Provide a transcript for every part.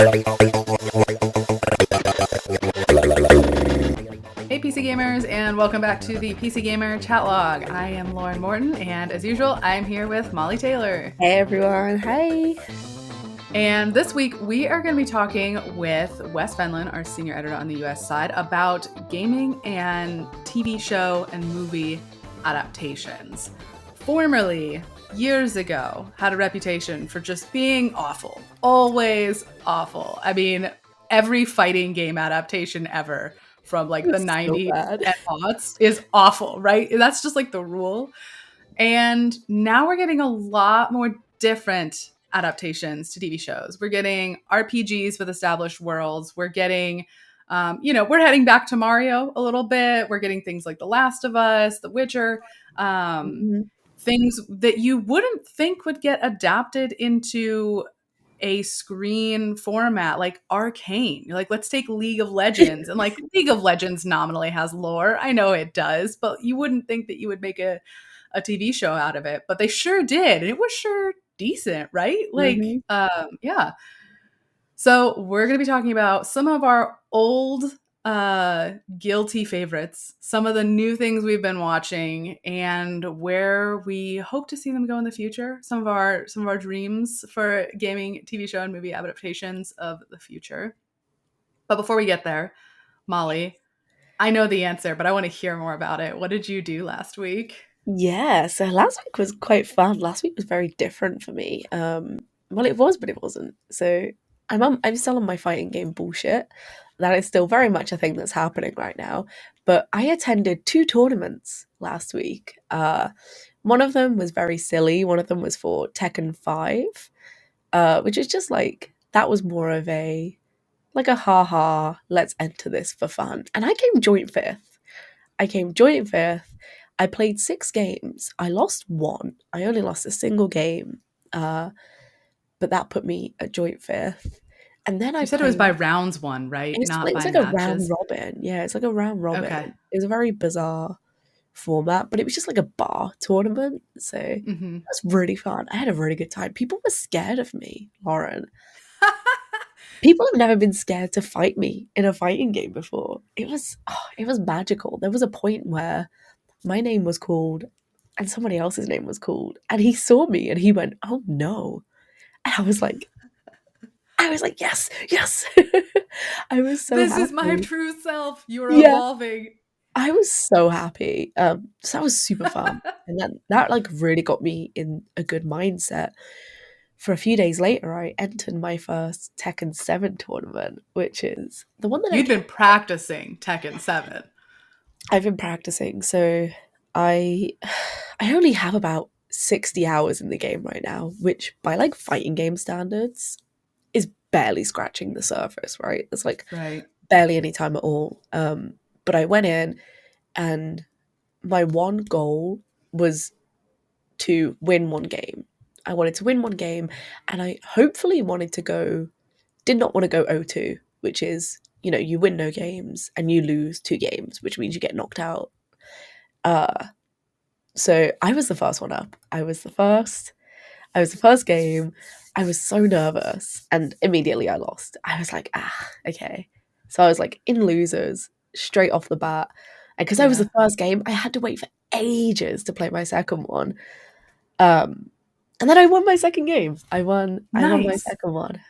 Hey PC Gamers, and welcome back to the PC Gamer Chat Log. I am Lauren Morton, and as usual, I'm here with Molly Taylor. Hey everyone, hey! And this week, we are going to be talking with Wes Fenlon, our senior editor on the US side, about gaming and TV show and movie adaptations. Formerly, years ago, had a reputation for just being awful. Always awful. I mean, every fighting game adaptation ever from like the 90s and aughts is awful, right? That's just like the rule. And now we're getting a lot more different adaptations to TV shows. We're getting RPGs with established worlds. We're getting, we're heading back to Mario a little bit. We're getting things like The Last of Us, The Witcher, things that you wouldn't think would get adapted into a screen format like Arcane. You're like, let's take League of Legends. And like League of Legends nominally has lore. I know it does, but you wouldn't think that you would make a TV show out of it. But they sure did. And it was sure decent, right? Like, yeah. So we're going to be talking about some of our old guilty favorites, some of the new things we've been watching, and where we hope to see them go in the future. Some of our dreams for gaming, TV show, and movie adaptations of the future. But before we get there, Molly, I know the answer, but I want to hear more about it. What did you do last week? Yeah, so last week was quite fun. Last week was very different for me. Well, it was, but it wasn't. So I'm still on my fighting game bullshit. That is still very much a thing that's happening right now. But I attended 2 tournaments last week. One of them was very silly. One of them was for Tekken 5, which is just like, that was more of a haha, let's enter this for fun. And I came joint fifth. I played 6 games. I lost 1. I only lost a single game. But that put me at joint fifth. And then You said it was by rounds won, right? Not by like matches. a round robin. Yeah, it's like a round robin. Okay. It was a very bizarre format, but it was just like a bar tournament. So it was really fun. I had a really good time. People were scared of me, Lauren. People have never been scared to fight me in a fighting game before. It was magical. There was a point where my name was called and somebody else's name was called, and he saw me and he went, "Oh no." And I was like, yes. I was so This happy. is my true self. You're evolving. I was so happy. So that was super fun. And that like really got me in a good mindset. For a few days later, I entered my first Tekken 7 tournament, which is the one that You'd been practicing Tekken 7. I've been practicing. So I only have about 60 hours in the game right now, which by like fighting game standards is barely scratching the surface, right? It's like barely any time at all. But I went in and my one goal was to win one game. I wanted to win one game, and I hopefully did not want to go 0-2, which is, you win no games and you lose 2 games, which means you get knocked out. So I was the first one up. I was the first game. I was so nervous, and immediately I lost. I was like, okay. So I was like in losers straight off the bat. And because I was the first game, I had to wait for ages to play my second one. And then I won my second game. I won my second one.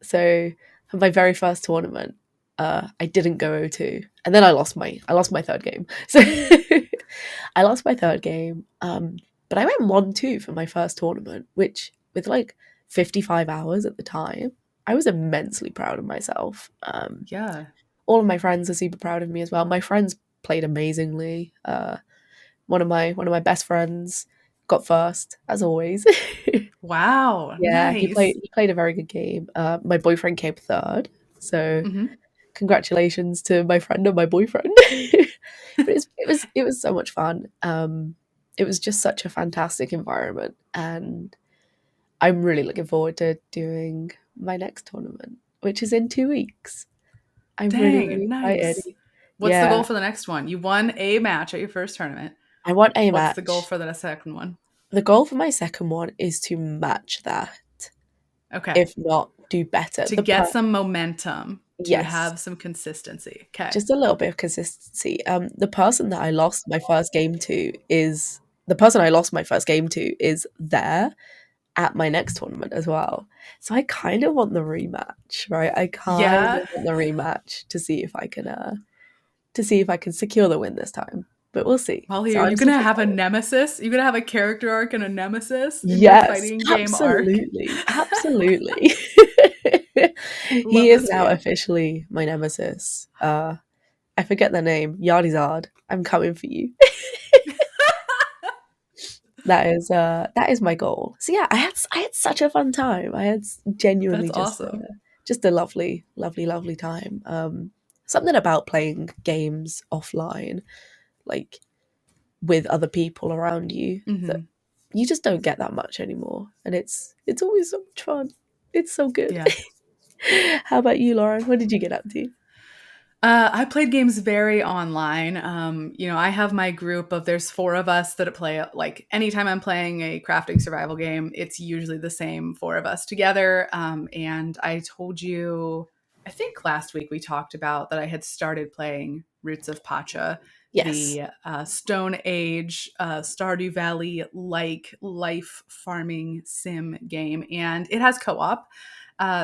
So for my very first tournament, I didn't go 0-2. And then I lost my third game. So I lost my third game. But I went 1-2 for my first tournament, which with like 55 hours at the time, I was immensely proud of myself. All of my friends are super proud of me as well. My friends played amazingly. One of my best friends got first, as always. Wow. Yeah, nice. he played a very good game. My boyfriend came third. So congratulations to my friend and my boyfriend. But it was so much fun. It was just such a fantastic environment, and I'm really looking forward to doing my next tournament, which is in 2 weeks. I'm really nice. excited. What's the goal for the next one? You won a match at your first tournament. I won a match. What's the goal for the second one? The goal for my second one is to match that. Okay. If not, do better. To get some momentum, to Yes, have some consistency. Okay. just a little bit of consistency. The person that I lost my first game to is the person I lost my first game to is there at my next tournament as well. So I kind of want the rematch, right? I kind Yeah. of want the rematch to see if I can secure the win this time. But we'll see. Molly, So are I'm you gonna super have a excited. nemesis? You gonna have a character arc and a nemesis in your Yes, fighting game arc? absolutely. Absolutely. He Love to is see now it. officially my nemesis. I forget their name. Yardizard. I'm coming for you. That is my goal. So yeah, I had such a fun time. I had That's genuinely awesome. just a lovely, lovely, lovely time. Something about playing games offline, like with other people around you, that Hmm. you just don't get that much anymore, and it's always so much fun. It's so good. Yeah. How about you, Lauren? What did you get up to? I played games very online. I have my group of there's four of us that play. Like anytime I'm playing a crafting survival game, it's usually the same four of us together. And I told you, I think last week we talked about that I had started playing Roots of Pacha, Yes. the Stone Age Stardew Valley like life farming sim game, and it has co-op.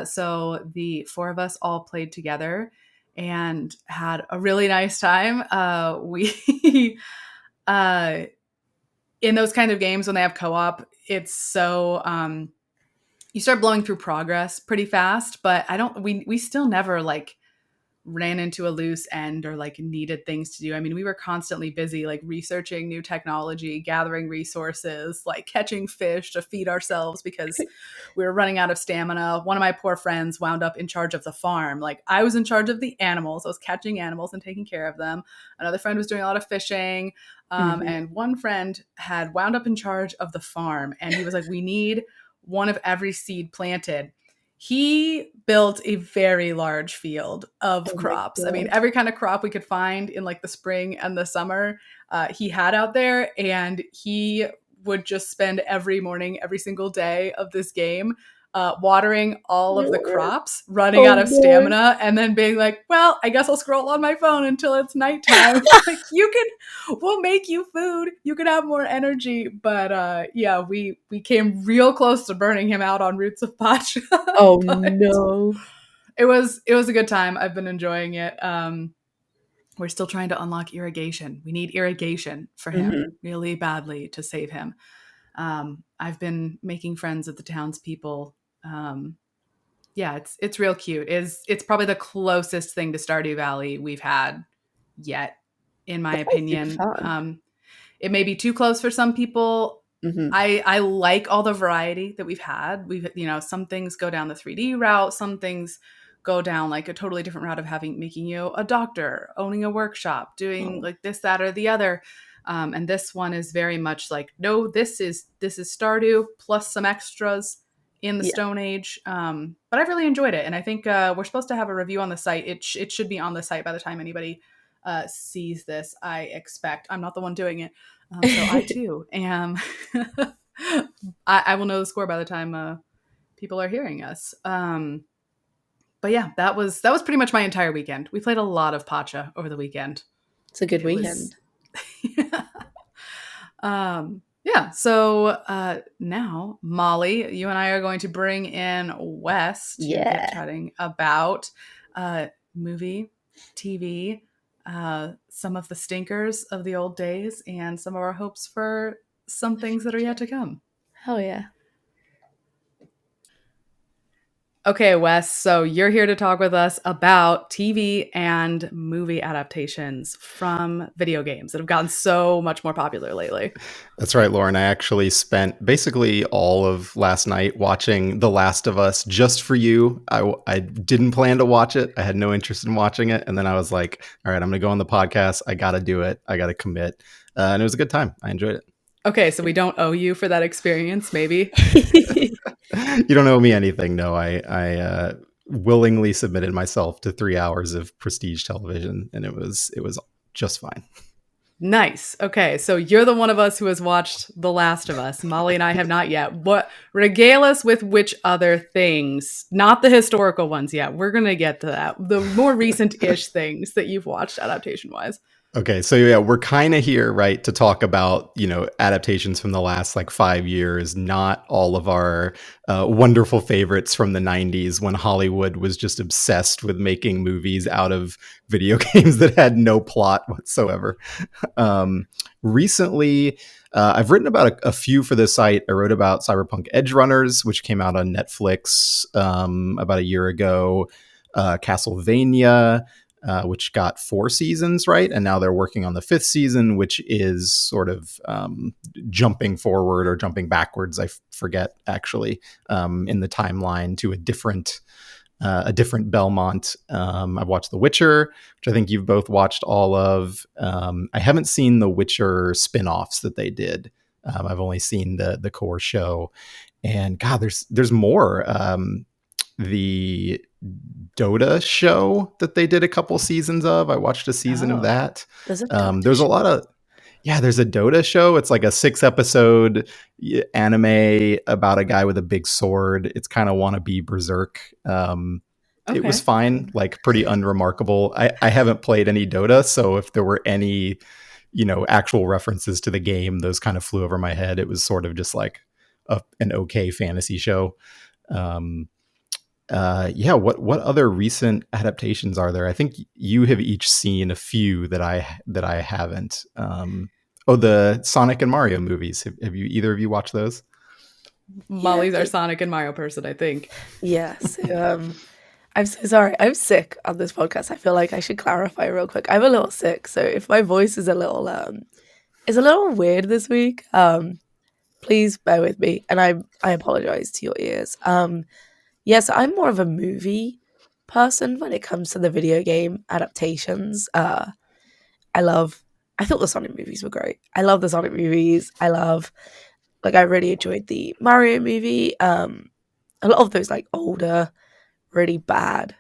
So the four of us all played together and had a really nice time. We uh, in those kind of games when they have co-op, it's so you start blowing through progress pretty fast. But I don't. We still never like ran into a loose end or like needed things to do. I mean, we were constantly busy like researching new technology, gathering resources, like catching fish to feed ourselves because we were running out of stamina. One of my poor friends wound up in charge of the farm. Like I was in charge of the animals. I was catching animals and taking care of them. Another friend was doing a lot of fishing. Hmm. And one friend had wound up in charge of the farm. And he was like, we need one of every seed planted. He built a very large field of Oh my crops. I mean, god. every kind of crop we could find in like the spring and the summer, he had out there, and he would just spend every morning, every single day of this game, watering all of the Lauren. crops, running Oh out of no. stamina, and then being like, "Well, I guess I'll scroll on my phone until it's nighttime." Like we'll make you food. You can have more energy. But yeah, we came real close to burning him out on Roots of Pacha, Oh but no. it was a good time. I've been enjoying it. We're still trying to unlock irrigation. We need irrigation for him Hmm. really badly to save him. I've been making friends with the townspeople. Yeah, it's real cute. It's probably the closest thing to Stardew Valley we've had yet, in my That sounds super opinion. fun. It may be too close for some people. Hmm. I like all the variety that we've had. Some things go down the 3D route, some things go down like a totally different route of making you a doctor, owning a workshop, doing Oh, like this, that, or the other. And this one is very much like, no, this is Stardew plus some extras in the yeah. Stone Age. But I've really enjoyed it, and I think we're supposed to have a review on the site. It should be on the site by the time anybody sees this. I expect I'm not the one doing it, so I too am. I will know the score by the time people are hearing us. But yeah, that was pretty much my entire weekend. We played a lot of Pacha over the weekend. It's a good It was weekend. yeah. So now, Molly, you and I are going to bring in Wes to get Yeah. chatting about movie, TV, some of the stinkers of the old days, and some of our hopes for some things that are yet to come. Hell yeah. Okay, Wes, so you're here to talk with us about TV and movie adaptations from video games that have gotten so much more popular lately. That's right, Lauren. I actually spent basically all of last night watching The Last of Us just for you. I didn't plan to watch it. I had no interest in watching it. And then I was like, all right, I'm going to go on the podcast. I got to do it. I got to commit. And it was a good time. I enjoyed it. Okay, so we don't owe you for that experience, maybe? You don't owe me anything. No, I willingly submitted myself to 3 hours of prestige television, and it was just fine. Nice. Okay, so you're the one of us who has watched The Last of Us. Molly and I have not yet. What regale us with which other things, not the historical ones yet. We're gonna get to that. The more recent-ish things that you've watched adaptation-wise. Okay, so yeah, we're kind of here, right, to talk about, adaptations from the last like 5 years, not all of our wonderful favorites from the 90s when Hollywood was just obsessed with making movies out of video games that had no plot whatsoever. Recently, I've written about a few for this site. I wrote about Cyberpunk Edge Runners, which came out on Netflix about a year ago, Castlevania, which got 4 seasons, right? And now they're working on the 5th season, which is sort of jumping forward or jumping backwards. I forget actually in the timeline to a different Belmont. I've watched The Witcher, which I think you've both watched all of. I haven't seen the Witcher spin-offs that they did. I've only seen the core show, and God, there's more. The Dota show that they did a couple seasons of. I watched a season of that. There's a Dota there's a lot of there's a Dota show. It's like a 6-episode anime about a guy with a big sword. It's kind of wannabe Berserk. It was fine, like pretty unremarkable. I haven't played any Dota, so if there were any, actual references to the game, those kind of flew over my head. It was sort of just like an okay fantasy show. What other recent adaptations are there? I think you have each seen a few that I haven't. The Sonic and Mario movies. Have you either of you watched those? Molly's our Sonic and Mario person, I think. Yes. I'm so sorry. I'm sick on this podcast. I feel like I should clarify real quick. I'm a little sick, so if my voice is a little weird this week, please bear with me, and I apologize to your ears. Yes, I'm more of a movie person when it comes to the video game adaptations. I thought the Sonic movies were great. I love the Sonic movies. I really enjoyed the Mario movie. A lot of those like older, really bad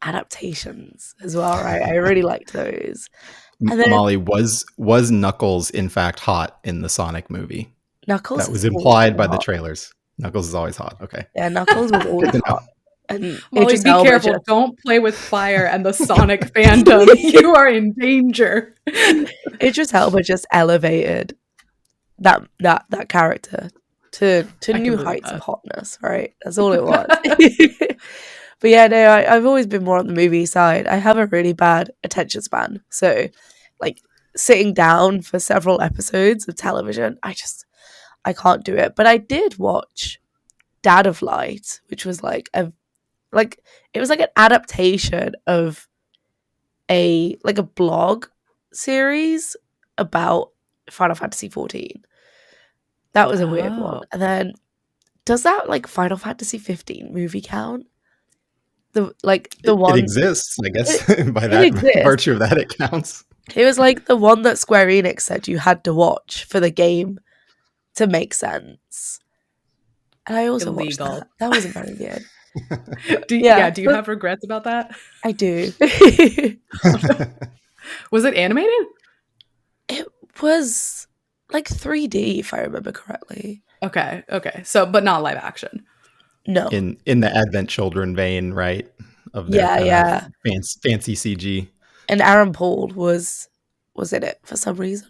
adaptations as well, right? I really liked those. And then Molly, was Knuckles in fact hot in the Sonic movie? Knuckles that was implied by the trailers. Knuckles is always hot. Okay. Yeah, Knuckles was always hot. And Molly, be careful. Don't play with fire and the Sonic fandom. You are in danger. Idris Elba just elevated that character to new heights of hotness, right? That's all it was. But yeah, no, I've always been more on the movie side. I have a really bad attention span. So, like, sitting down for several episodes of television, I can't do it. But I did watch Dad of Light, which was it was like an adaptation of a blog series about Final Fantasy 14. That was a weird one. And then does that Final Fantasy 15 movie count? The one it exists, I guess. By that virtue of that, it counts. It was the one that Square Enix said you had to watch for the game to make sense. And I also watched that. That wasn't very good. Do you have regrets about that? I do. Was it animated? It was 3D, if I remember correctly. Okay. So, but not live action. No. In the Advent Children vein, right? Of their fancy CG. And Aaron Paul was in it for some reason.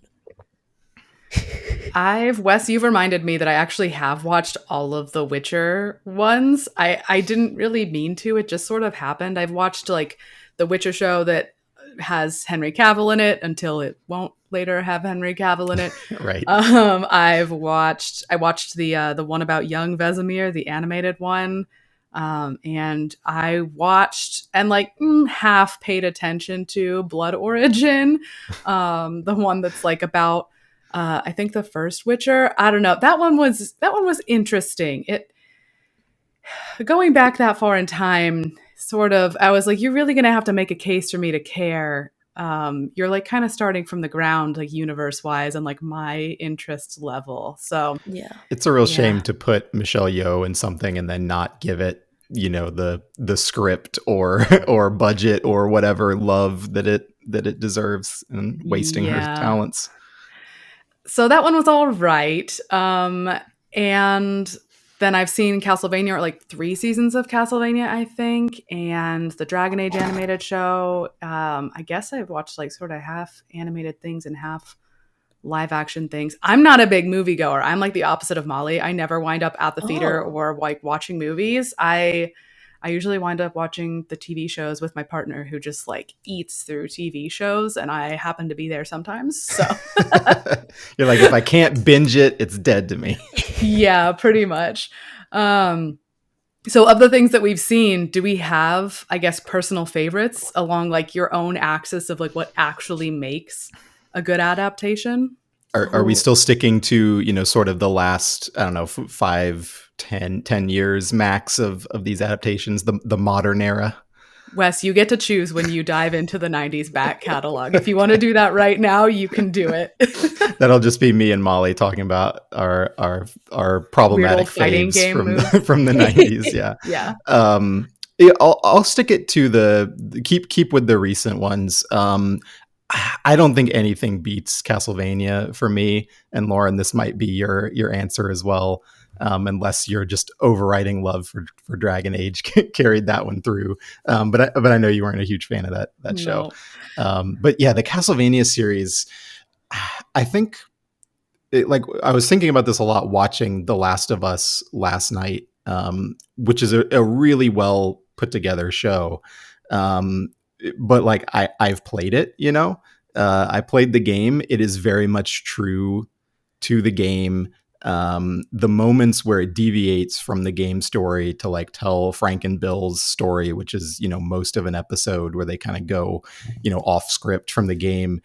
Wes, you've reminded me that I actually have watched all of the Witcher ones. I didn't really mean to. It just sort of happened. I've watched the Witcher show that has Henry Cavill in it until it won't later have Henry Cavill in it. Right. I watched the one about young Vesemir, the animated one. And I watched and half paid attention to Blood Origin, the one that's about I think the first Witcher. I don't know. That one was interesting. Going back that far in time, sort of, I was you're really gonna have to make a case for me to care. You're kind of starting from the ground, universe wise, and my interest level. So yeah, it's a real shame to put Michelle Yeoh in something and then not give it the script or or budget or whatever love that it deserves, and wasting her Yeah. talents. So that one was all right. And then I've seen Castlevania, or like 3 seasons of Castlevania, I think, and the Dragon Age animated show. I guess I've watched like sort of half animated things and half live action things. I'm not a big moviegoer. I'm like the opposite of Molly. I never wind up at the theater Oh. or like watching movies. I usually wind up watching the TV shows with my partner, who just like eats through TV shows, and I happen to be there sometimes. So You're like, if I can't binge it, it's dead to me. yeah, pretty much. So of the things that we've seen, do we have, I guess, personal favorites along like your own axis of like what actually makes a good adaptation? Are we still sticking to, sort of the last, I don't know, 10 years max of these adaptations, the modern era? Wes, you get to choose when you dive into the 90s back catalog. If you want to do that right now, you can do it. That'll just be me and Molly talking about our problematic fighting faves game from moves. from the 90s. Yeah. Yeah. Yeah, I'll stick it to the keep with the recent ones. I don't think anything beats Castlevania for me. And Lauren, this might be your answer as well, unless you're just overriding love for Dragon Age carried that one through. But I know you weren't a huge fan of that show. No. But yeah, the Castlevania series, I think, like I was thinking about this a lot watching The Last of Us last night, which is a really well put together show. But like I've played it, I played the game. It is very much true to the game. The moments where it deviates from the game story to like tell Frank and Bill's story, which is, most of an episode where they kind of go, off script from the game,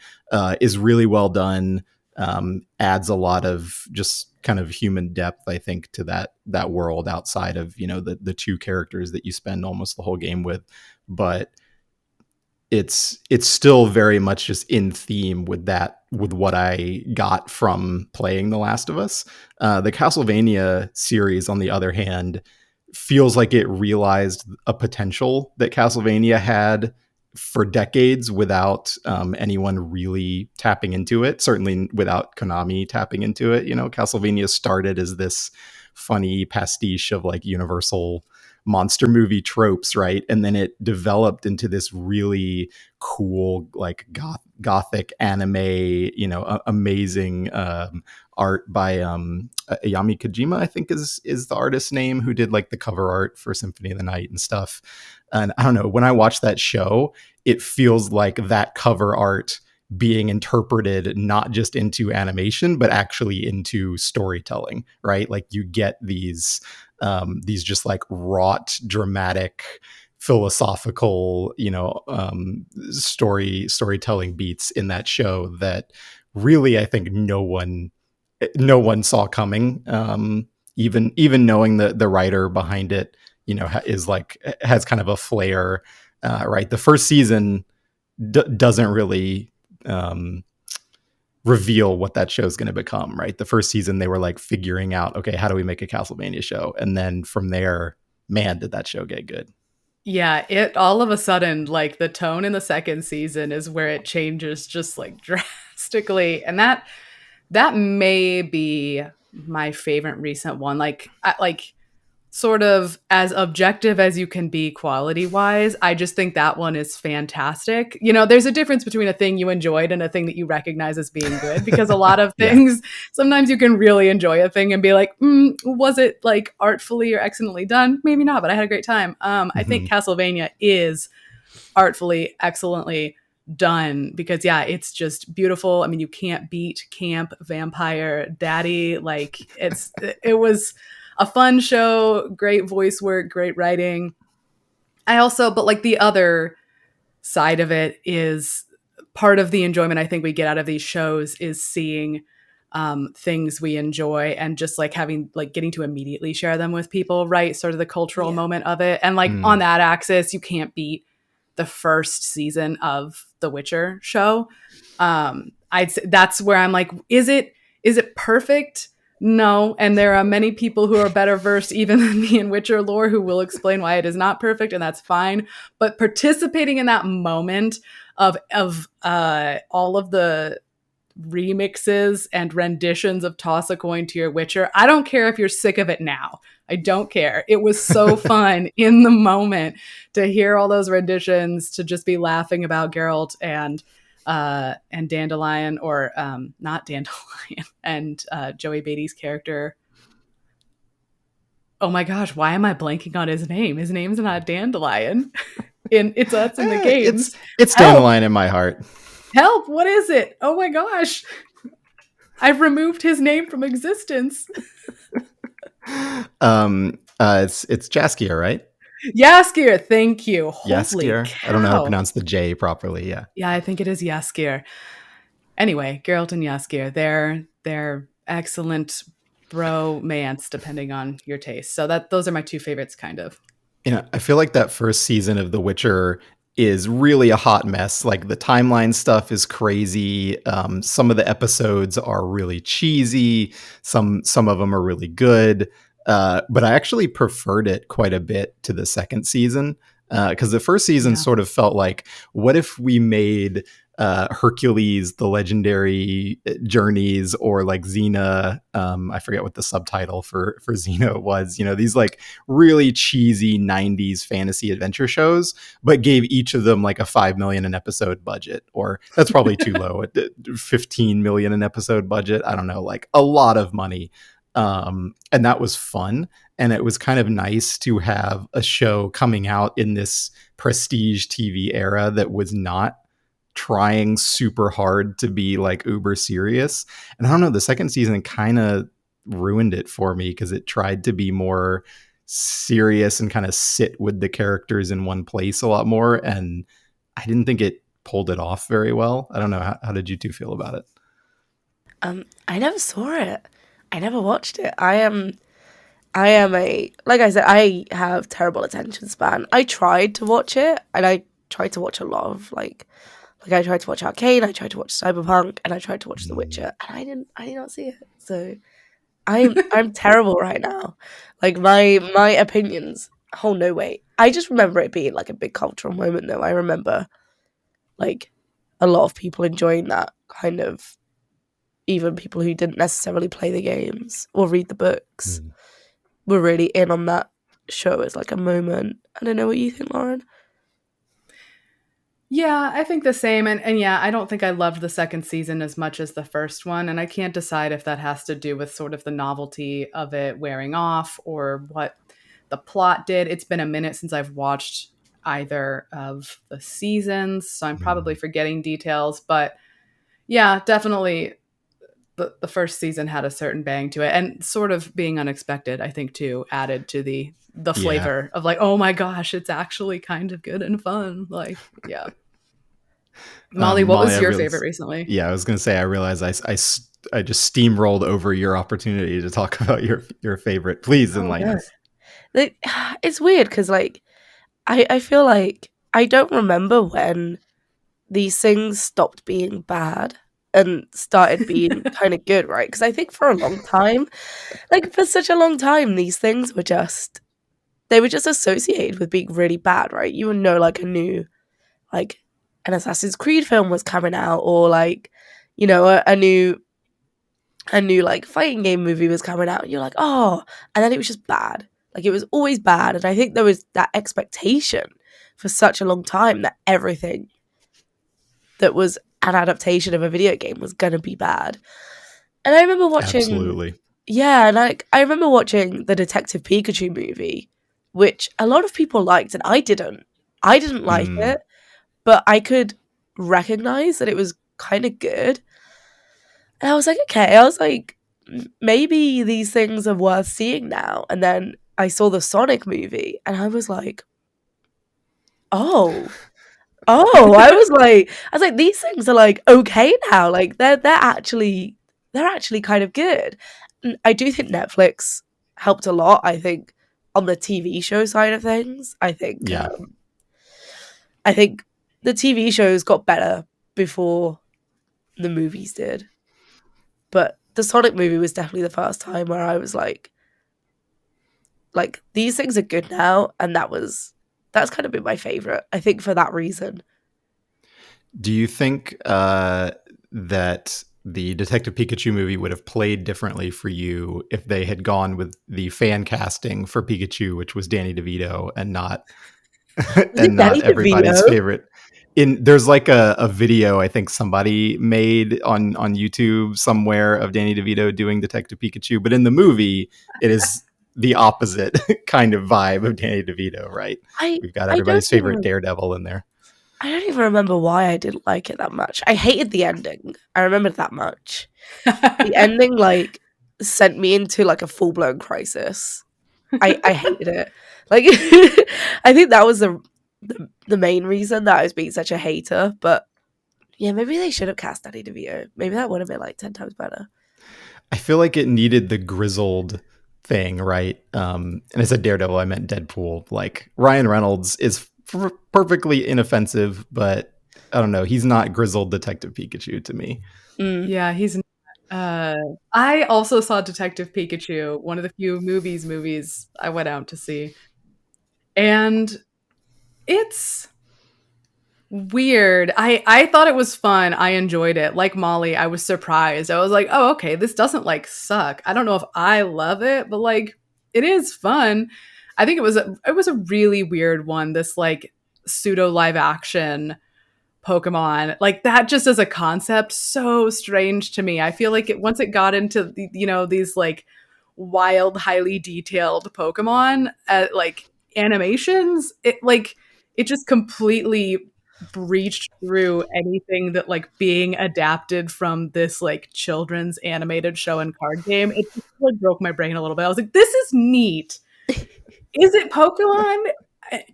is really well done. Adds a lot of just kind of human depth, I think, to that world outside of, the two characters that you spend almost the whole game with. But it's still very much just in theme with what I got from playing The Last of Us. The Castlevania series, on the other hand, feels like it realized a potential that Castlevania had for decades without anyone really tapping into it. Certainly without Konami tapping into it. Castlevania started as this funny pastiche of like Universal monster movie tropes, right? And then it developed into this really cool, like gothic anime, amazing art by Ayami Kojima, I think is the artist's name, who did like the cover art for Symphony of the Night and stuff. And I don't know, when I watch that show, it feels like that cover art being interpreted not just into animation, but actually into storytelling, right? Like you get these just like wrought, dramatic, philosophical, storytelling beats in that show that really, I think no one saw coming. Even knowing the writer behind it, is like, has kind of a flair, right? The first season doesn't really reveal what that show is going to become, right? The first season, they were like figuring out, okay, how do we make a Castlevania show? And then from there, man, did that show get good. Yeah, it all of a sudden, like the tone in the second season is where it changes just like drastically. And that may be my favorite recent one. Like sort of as objective as you can be quality wise. I just think that one is fantastic. There's a difference between a thing you enjoyed and a thing that you recognize as being good, because a lot of things, sometimes you can really enjoy a thing and be like, was it like artfully or excellently done? Maybe not, but I had a great time. I think Castlevania is artfully, excellently done, because it's just beautiful. I mean, you can't beat camp vampire daddy. Like it was a fun show, great voice work, great writing. But like the other side of it is part of the enjoyment I think we get out of these shows is seeing things we enjoy and just like getting to immediately share them with people, right? Sort of the cultural moment of it. And like on that axis, you can't beat the first season of The Witcher show. I'd say that's where I'm like, is it perfect? No, and there are many people who are better versed even than me in Witcher lore who will explain why it is not perfect, and that's fine. But participating in that moment of all of the remixes and renditions of Toss a Coin to Your Witcher, I don't care if you're sick of it now. I don't care. It was so fun in the moment to hear all those renditions, to just be laughing about Geralt and Dandelion, or not Dandelion, and Joey Beatty's character. Oh my gosh, why am I blanking on his name? His name's not Dandelion. It's us in the games. It's Dandelion in my heart. Help! What is it? Oh my gosh, I've removed his name from existence. It's Jaskier, right? Jaskier, thank you. Holy Jaskier. cow. I don't know how to pronounce the J properly. Yeah. Yeah, I think it is Jaskier. Anyway, Geralt and Jaskier, they're excellent bromance, depending on your taste. So those are my two favorites, kind of. I feel like that first season of The Witcher is really a hot mess. Like the timeline stuff is crazy. Some of the episodes are really cheesy. Some of them are really good. But I actually preferred it quite a bit to the second season, because the first season sort of felt like, what if we made Hercules, the legendary journeys, or like Xena, I forget what the subtitle for Xena was, these like really cheesy 90s fantasy adventure shows, but gave each of them like a 5 million an episode budget, or that's probably too low, 15 million an episode budget, I don't know, like a lot of money. And that was fun, and it was kind of nice to have a show coming out in this prestige TV era that was not trying super hard to be like uber serious. And I don't know, the second season kind of ruined it for me, because it tried to be more serious and kind of sit with the characters in one place a lot more, and I didn't think it pulled it off very well. I don't know, how did you two feel about it? I never saw it. I never watched it. I am like I said, I have terrible attention span. I tried to watch it, and I tried to watch a lot of like I tried to watch Arcane, I tried to watch Cyberpunk, and I tried to watch The Witcher, and I did not see it. So I'm terrible right now. Like my opinions. Oh no, wait. I just remember it being like a big cultural moment though. I remember like a lot of people enjoying that, kind of, even people who didn't necessarily play the games or read the books were really in on that show as like a moment. I don't know what you think, Lauren. Yeah, I think the same. And yeah, I don't think I loved the second season as much as the first one. And I can't decide if that has to do with sort of the novelty of it wearing off, or what the plot did. It's been a minute since I've watched either of the seasons, so I'm probably forgetting details. But yeah, definitely the first season had a certain bang to it, and sort of being unexpected, I think, too, added to the flavor of like, oh my gosh, it's actually kind of good and fun. Like, yeah. Molly, what was your favorite recently? Yeah, I was going to say, I realized I just steamrolled over your opportunity to talk about your favorite. Please enlighten us. It's weird because like I feel like I don't remember when these things stopped being bad and started being kind of good, right? Because I think for a long time, like for such a long time, these things were just associated with being really bad, right? You would know like a new, like an Assassin's Creed film was coming out, or like, a new like fighting game movie was coming out, and you're like, oh, and then it was just bad. Like it was always bad, and I think there was that expectation for such a long time that everything that was an adaptation of a video game was gonna be bad. And I remember watching, absolutely, yeah, and I remember watching the Detective Pikachu movie, which a lot of people liked, and I didn't like it, but I could recognize that it was kind of good. And I was like, okay, I was like, maybe these things are worth seeing now. And then I saw the Sonic movie, and I was like, oh, I was like, these things are like okay now. Like they're actually kind of good. And I do think Netflix helped a lot. I think on the TV show side of things, I think the TV shows got better before the movies did. But the Sonic movie was definitely the first time where I was like these things are good now, and that's kind of been my favorite, I think, for that reason. Do you think that the Detective Pikachu movie would have played differently for you if they had gone with the fan casting for Pikachu, which was Danny DeVito and not Was it Danny everybody's DeVito? favorite? There's like a video I think somebody made on YouTube somewhere of Danny DeVito doing Detective Pikachu, but in the movie it is the opposite kind of vibe of Danny DeVito, right? I We've got I don't everybody's favorite even Daredevil in there. I don't even remember why I didn't like it that much. I hated the ending. I remember that much. The ending like sent me into like a full-blown crisis. I hated it. Like I think that was the main reason that I was being such a hater. But yeah, maybe they should have cast Danny DeVito. Maybe that would have been like 10 times better. I feel like it needed the grizzled thing, right? And I said Daredevil, I meant Deadpool. Like Ryan Reynolds is perfectly inoffensive, but I don't know. He's not grizzled Detective Pikachu to me. Yeah, he's. I also saw Detective Pikachu, one of the few movies I went out to see, and it's weird. I thought it was fun. I enjoyed it. Like Molly, I was surprised. I was like, oh, okay, this doesn't like suck. I don't know if I love it, but like it is fun. I think it was a really weird one. This like pseudo live action Pokemon, like that just as a concept, so strange to me. I feel like once it got into these like wild, highly detailed Pokemon like animations, it just completely breached through anything that like being adapted from this like children's animated show and card game. It just like broke my brain a little bit. I was like, this is neat. Is it Pokemon?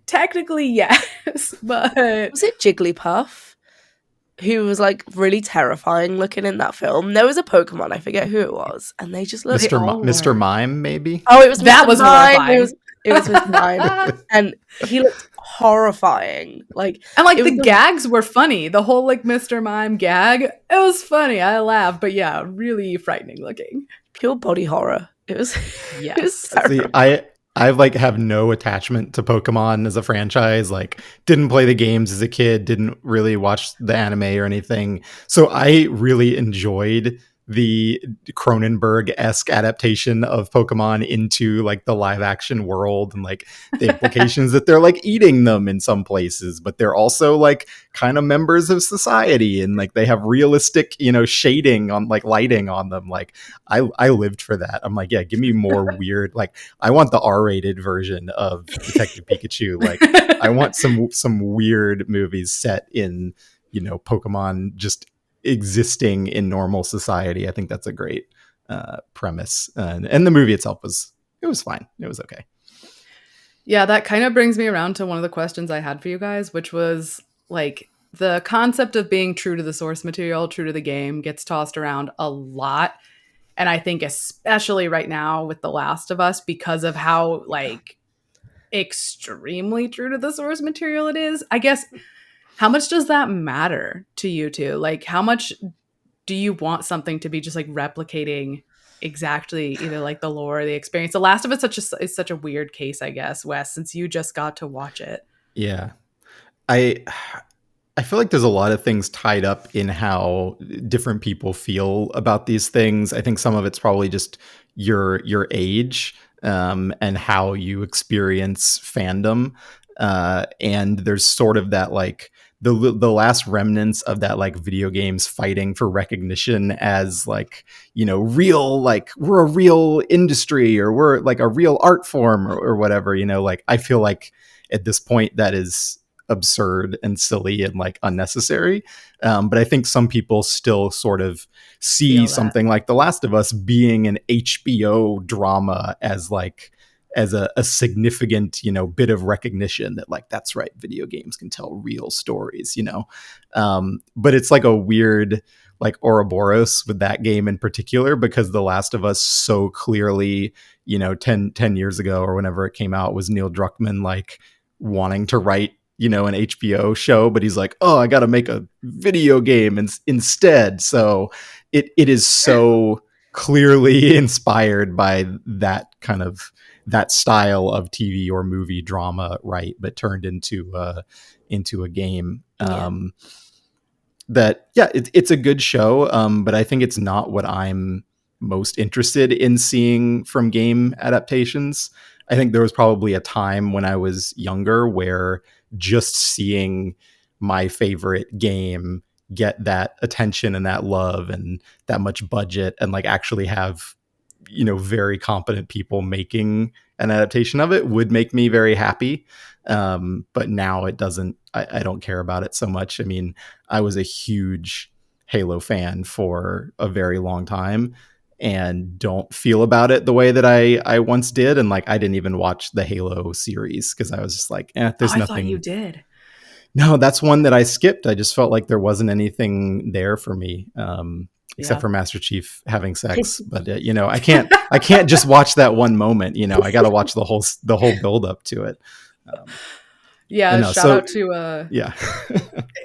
Technically, yes, but Was it Jigglypuff who was like really terrifying looking in that film? There was a Pokemon, I forget who it was, and they just looked. they all Mr. were. Mime, maybe. Oh, it was That Mr. was Mime. horrifying. It was Mr. Mime, and he looked horrifying. Like, And like it was the gags were funny. The whole like Mr. Mime gag, it was funny. I laughed, but yeah, really frightening looking. pure body horror. It was, Yes. it was See, terrible. I like have no attachment to Pokemon as a franchise. Like, didn't play the games as a kid, didn't really watch the anime or anything. So I really enjoyed the Cronenberg-esque adaptation of Pokemon into like the live action world, and like the implications that they're like eating them in some places, but they're also like kind of members of society, and like they have realistic, shading on like lighting on them. Like I lived for that. I'm like, yeah, give me more weird. Like I want the R-rated version of Detective Pikachu. Like I want some weird movies set in, Pokemon just existing in normal society. I think that's a great premise, and the movie itself was fine. It was okay. Yeah, that kind of brings me around to one of the questions I had for you guys, which was like the concept of being true to the source material, true to the game, gets tossed around a lot. And I think especially right now with The Last of Us, because of how like extremely true to the source material it is. I guess, how much does that matter to you two? Like, how much do you want something to be just like replicating exactly either like the lore or the experience? The Last of Us is such a weird case, I guess, Wes, since you just got to watch it. Yeah. I I feel like there's a lot of things tied up in how different people feel about these things. I think some of it's probably just your age, and how you experience fandom. And there's sort of that like the last remnants of that like video games fighting for recognition as like, real, like we're a real industry, or we're like a real art form, or whatever. Like I feel like at this point that is absurd and silly and like unnecessary. But I think some people still sort of see Feel that. something like The Last of Us being an HBO drama as like as a significant, bit of recognition that like, that's right, video games can tell real stories, but it's like a weird like Ouroboros with that game in particular, because The Last of Us so clearly, 10 years ago or whenever it came out, was Neil Druckmann like wanting to write an HBO show, but he's like, oh, I got to make a video game instead. So it is so clearly inspired by that style of TV or movie drama, right? But turned into a game. Yeah. It's a good show, but I think it's not what I'm most interested in seeing from game adaptations. I think there was probably a time when I was younger where just seeing my favorite game get that attention and that love and that much budget and like actually have very competent people making an adaptation of it would make me very happy. But now it doesn't. I don't care about it so much. I mean, I was a huge Halo fan for a very long time and don't feel about it the way that I once did. And like, I didn't even watch the Halo series because I was just like, Oh, there's I thought you nothing. did. No, that's one that I skipped. I just felt like there wasn't anything there for me, except Yeah. for Master Chief having sex. But I can't just watch that one moment. I got to watch the whole build up to it. Yeah, No, shout so out to yeah.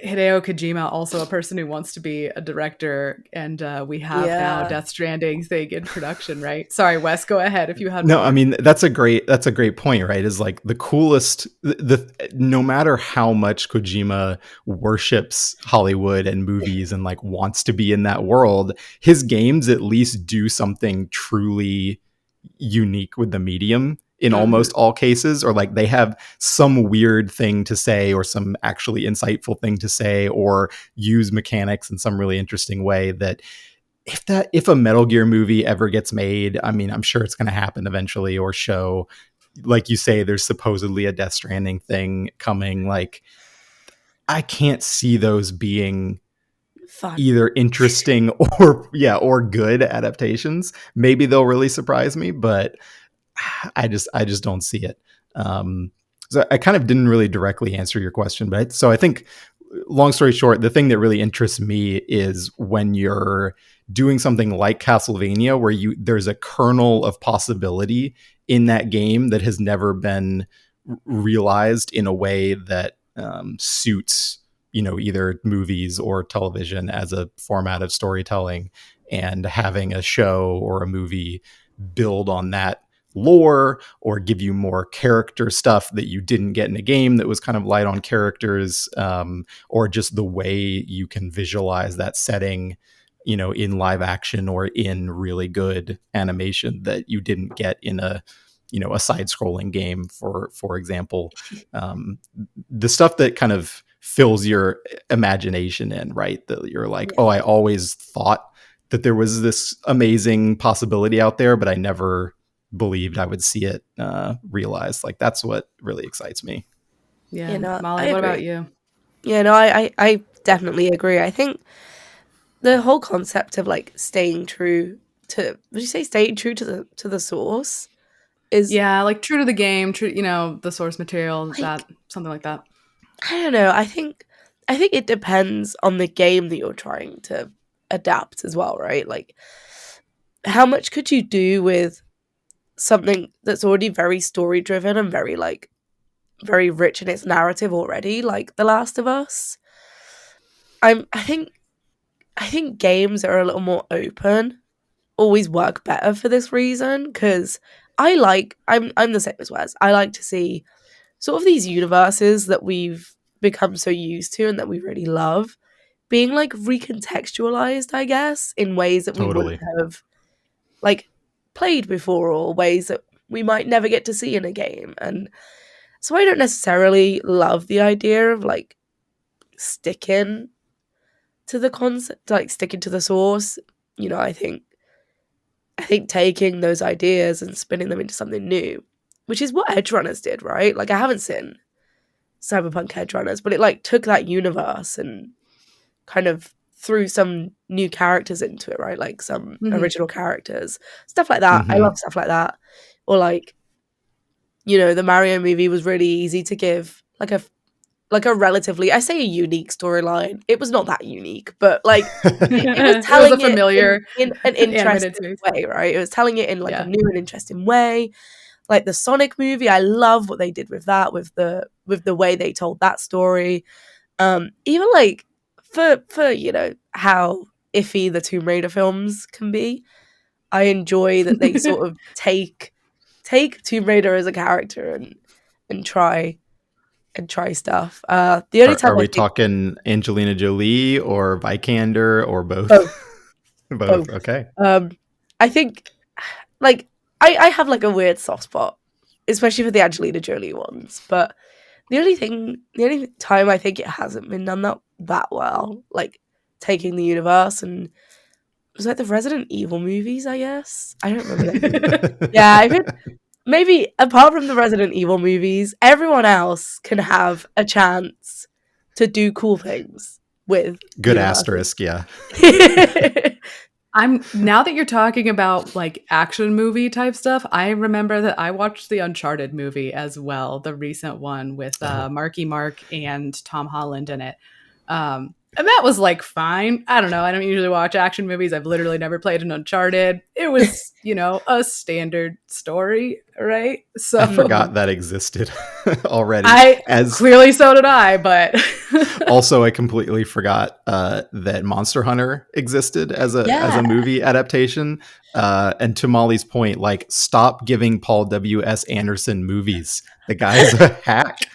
Hideo Kojima, also a person who wants to be a director, and we have now Yeah. Death Stranding thing in production, right? Sorry, Wes, go ahead if you had No, more. I mean that's a great point, right? Is like the coolest. No matter how much Kojima worships Hollywood and movies and like wants to be in that world, his games at least do something truly unique with the medium in Mhm. almost all cases, or like they have some weird thing to say or some actually insightful thing to say or use mechanics in some really interesting way that if a Metal Gear movie ever gets made, I mean, I'm sure it's going to happen eventually, or show, like you say, there's supposedly a Death Stranding thing coming. Like, I can't see those being Fun. either interesting or good adaptations. Maybe they'll really surprise me, but I just don't see it. So I kind of didn't really directly answer your question, but so I think, long story short, the thing that really interests me is when you're doing something like Castlevania, where there's a kernel of possibility in that game that has never been realized in a way that suits either movies or television as a format of storytelling, and having a show or a movie build on that lore or give you more character stuff that you didn't get in a game that was kind of light on characters, or just the way you can visualize that setting in live action or in really good animation that you didn't get in a side scrolling game, for example. The stuff that kind of fills your imagination in, right, that you're like, Yeah. oh, I always thought that there was this amazing possibility out there, but I never believed I would see it realized. Like, that's what really excites me. Yeah. You know, Molly, I what about agree. you? Yeah, no, I definitely agree. I think the whole concept of like staying true to, would you say staying true to the source is Yeah, like true to the game, true, the source material, that like, something like that. I don't know. I think it depends on the game that you're trying to adapt as well, right? Like how much could you do with something that's already very story driven and very rich in its narrative already, like The Last of Us? I'm I think games that are a little more open always work better for this reason, because I'm the same as Wes. I like to see sort of these universes that we've become so used to and that we really love being like recontextualized, I guess, in ways that we wouldn't Totally. have like played before, or ways that we might never get to see in a game. And so I don't necessarily love the idea of like sticking to the concept, like sticking to the source. I think taking those ideas and spinning them into something new, which is what Edge Runners did, right? Like I haven't seen Cyberpunk Edge Runners, but it like took that universe and kind of threw some new characters into it, right? Like some Hmm. original characters, stuff like that. I Mm-hmm. love stuff like that. Or like, the Mario movie was really easy to give like a relatively, I say a unique storyline. It was not that unique, but like it was It was a telling it familiar in an animated interesting series. way, right? It was telling it in like a Yeah. new and interesting way. Like the Sonic movie, I love what they did with that, with the way they told that story. Even like for how iffy the Tomb Raider films can be. I enjoy that they sort of take Tomb Raider as a character and try stuff. The only time Are I we think talking Angelina Jolie or Vikander or both? both, Both. both. Okay. I think like I have like a weird soft spot, especially for the Angelina Jolie ones. But the only time I think it hasn't been done that well, like taking the universe, and it was like the Resident Evil movies, I guess. I don't remember them. Yeah, I think maybe apart from the Resident Evil movies, everyone else can have a chance to do cool things with the Good universe. asterisk, yeah. Now that you're talking about like action movie type stuff, I remember that I watched the Uncharted movie as well, the recent one with Marky Mark and Tom Holland in it. And that was like fine. I don't know. I don't usually watch action movies. I've literally never played an Uncharted. It was, a standard story, right? So I forgot that existed already. Clearly so did I, but also I completely forgot that Monster Hunter existed as a movie adaptation. And to Mollie's point, like, stop giving Paul W.S. Anderson movies. The guy's a hack.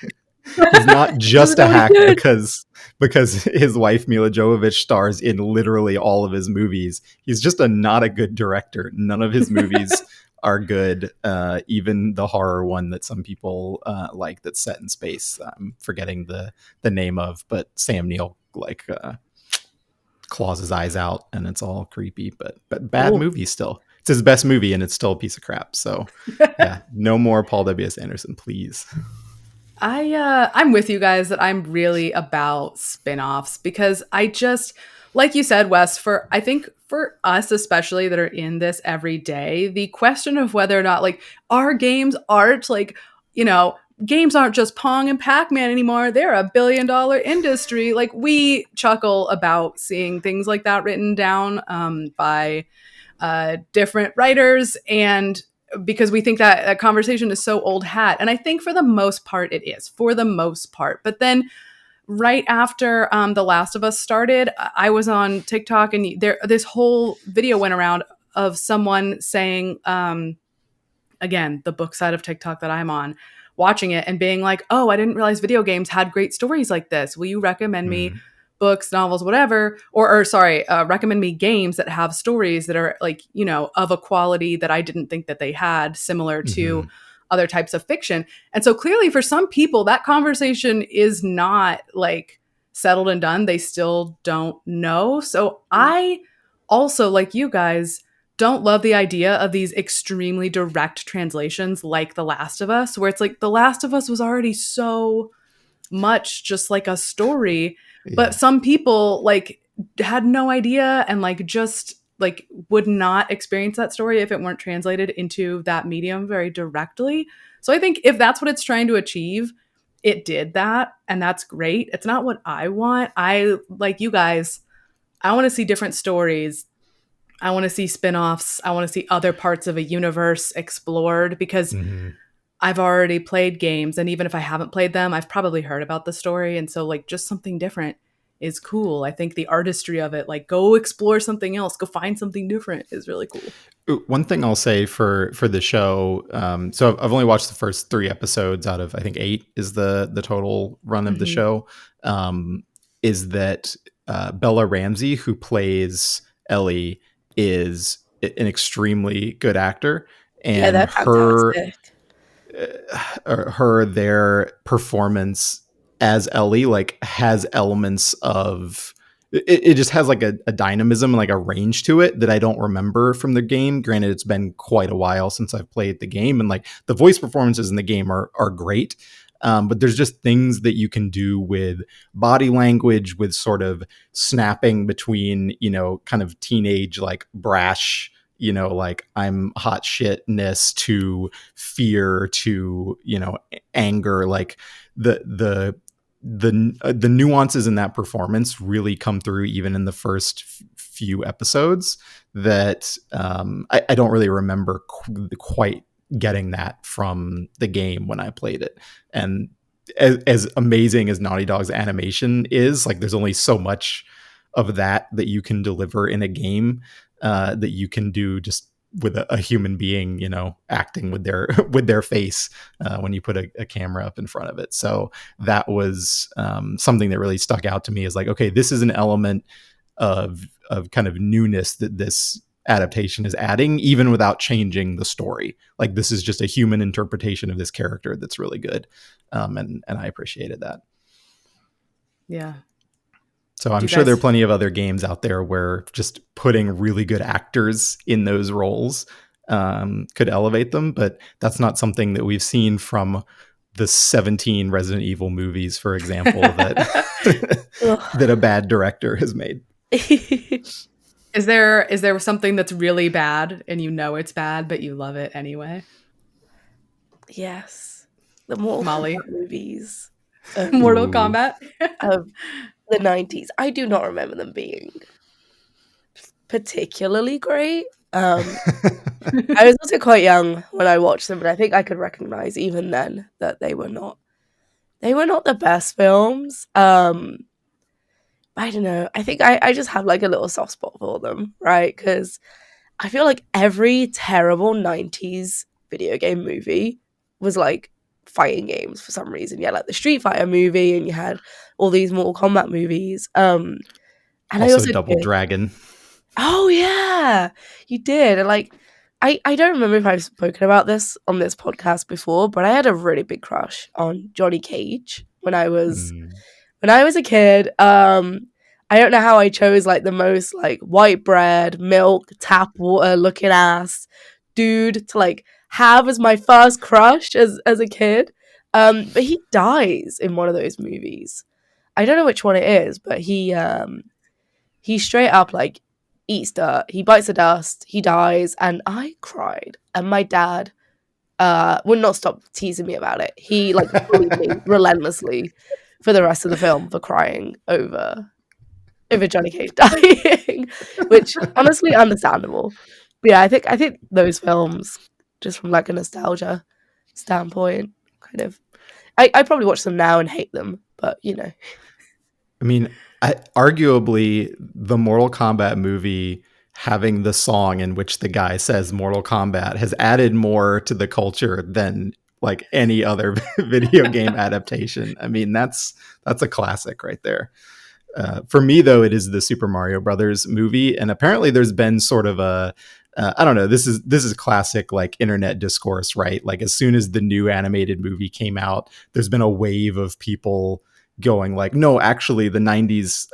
He's not just a hack because his wife Mila Jovovich stars in literally all of his movies. He's just not a good director. None of his movies are good. Even the horror one that some people like, that's set in space. I'm forgetting the name of, but Sam Neill claws his eyes out and it's all creepy. But bad movie still. It's his best movie and it's still a piece of crap. So yeah, no more Paul W.S. Anderson, please. I'm with you guys that I'm really about spin-offs because I just, like you said, Wes, I think for us especially that are in this every day, the question of whether or not like are games art, like, games aren't just Pong and Pac-Man anymore. They're $1 billion industry. Like, we chuckle about seeing things like that written down by different writers, and because we think that conversation is so old hat. And I think for the most part, it is, for the most part. But then right after The Last of Us started, I was on TikTok and this whole video went around of someone saying, again, the book side of TikTok that I'm on, watching it and being like, oh, I didn't realize video games had great stories like this. Will you recommend me books, novels, whatever, or recommend me games that have stories that are like, of a quality that I didn't think that they had, similar to other types of fiction. And so clearly for some people, that conversation is not like settled and done. They still don't know. So I also, like you guys, don't love the idea of these extremely direct translations like The Last of Us, where it's like The Last of Us was already so much just like a story. But some people like had no idea and like just like would not experience that story if it weren't translated into that medium very directly. So I think if that's what it's trying to achieve, it did that, and that's great. It's not what I want. I, like you guys, I want to see different stories. I want to see spin-offs. I want to see other parts of a universe explored because I've already played games, and even if I haven't played them, I've probably heard about the story. And so like just something different is cool. I think the artistry of it, like go explore something else, go find something different, is really cool. One thing I'll say for the show, so I've only watched the first 3 episodes out of, I think 8 is the total run of the show, is that Bella Ramsey, who plays Ellie, is an extremely good actor. And that's fantastic. Their performance as Ellie like has elements of it just has like a dynamism and like a range to it that I don't remember from the game. Granted, it's been quite a while since I've played the game, and like the voice performances in the game are great. But there's just things that you can do with body language, with sort of snapping between, kind of teenage, like brash, like I'm hot shitness to fear to, anger, like the nuances in that performance really come through even in the first few episodes that I don't really remember quite getting that from the game when I played it. And as amazing as Naughty Dog's animation is, like there's only so much of that you can deliver in a game that you can do just a human being, acting with their with their face when you put a camera up in front of it. So that was something that really stuck out to me, is like, okay, this is an element of kind of newness that this adaptation is adding, even without changing the story. Like, this is just a human interpretation of this character that's really good, and I appreciated that. Yeah. So I'm sure there are plenty of other games out there where just putting really good actors in those roles could elevate them, but that's not something that we've seen from the 17 Resident Evil movies, for example, that that a bad director has made. Is there something that's really bad and it's bad, but you love it anyway? Yes, the Mortal Kombat movies. Mortal Kombat of the 90s. I do not remember them being particularly great. I was also quite young when I watched them, but I think I could recognize even then that they were not the best films. I don't know. I think I just have like a little soft spot for them, right? Because I feel like every terrible 90s video game movie was like fighting games for some reason. You had like the Street Fighter movie, and you had all these Mortal Kombat movies. And also Double Dragon. Oh yeah, you did. And like, I don't remember if I've spoken about this on this podcast before, but I had a really big crush on Johnny Cage when I was a kid. I don't know how I chose like the most like white bread, milk, tap water looking ass dude to like have as my first crush as a kid. But he dies in one of those movies. I don't know which one it is, but he straight up like eats dirt. He bites the dust. He dies, and I cried. And my dad would not stop teasing me about it. He like bullied me relentlessly for the rest of the film for crying over Johnny Cage dying, which honestly understandable. But yeah, I think those films, just from like a nostalgia standpoint, kind of, I probably watch them now and hate them, but I mean, arguably the Mortal Kombat movie having the song in which the guy says Mortal Kombat has added more to the culture than like any other video game adaptation. I mean, that's a classic right there. For me, though, it is the Super Mario Brothers movie, and apparently there's been sort of a I don't know. This is classic like internet discourse, right? Like, as soon as the new animated movie came out, there's been a wave of people going like, no, actually, the '90s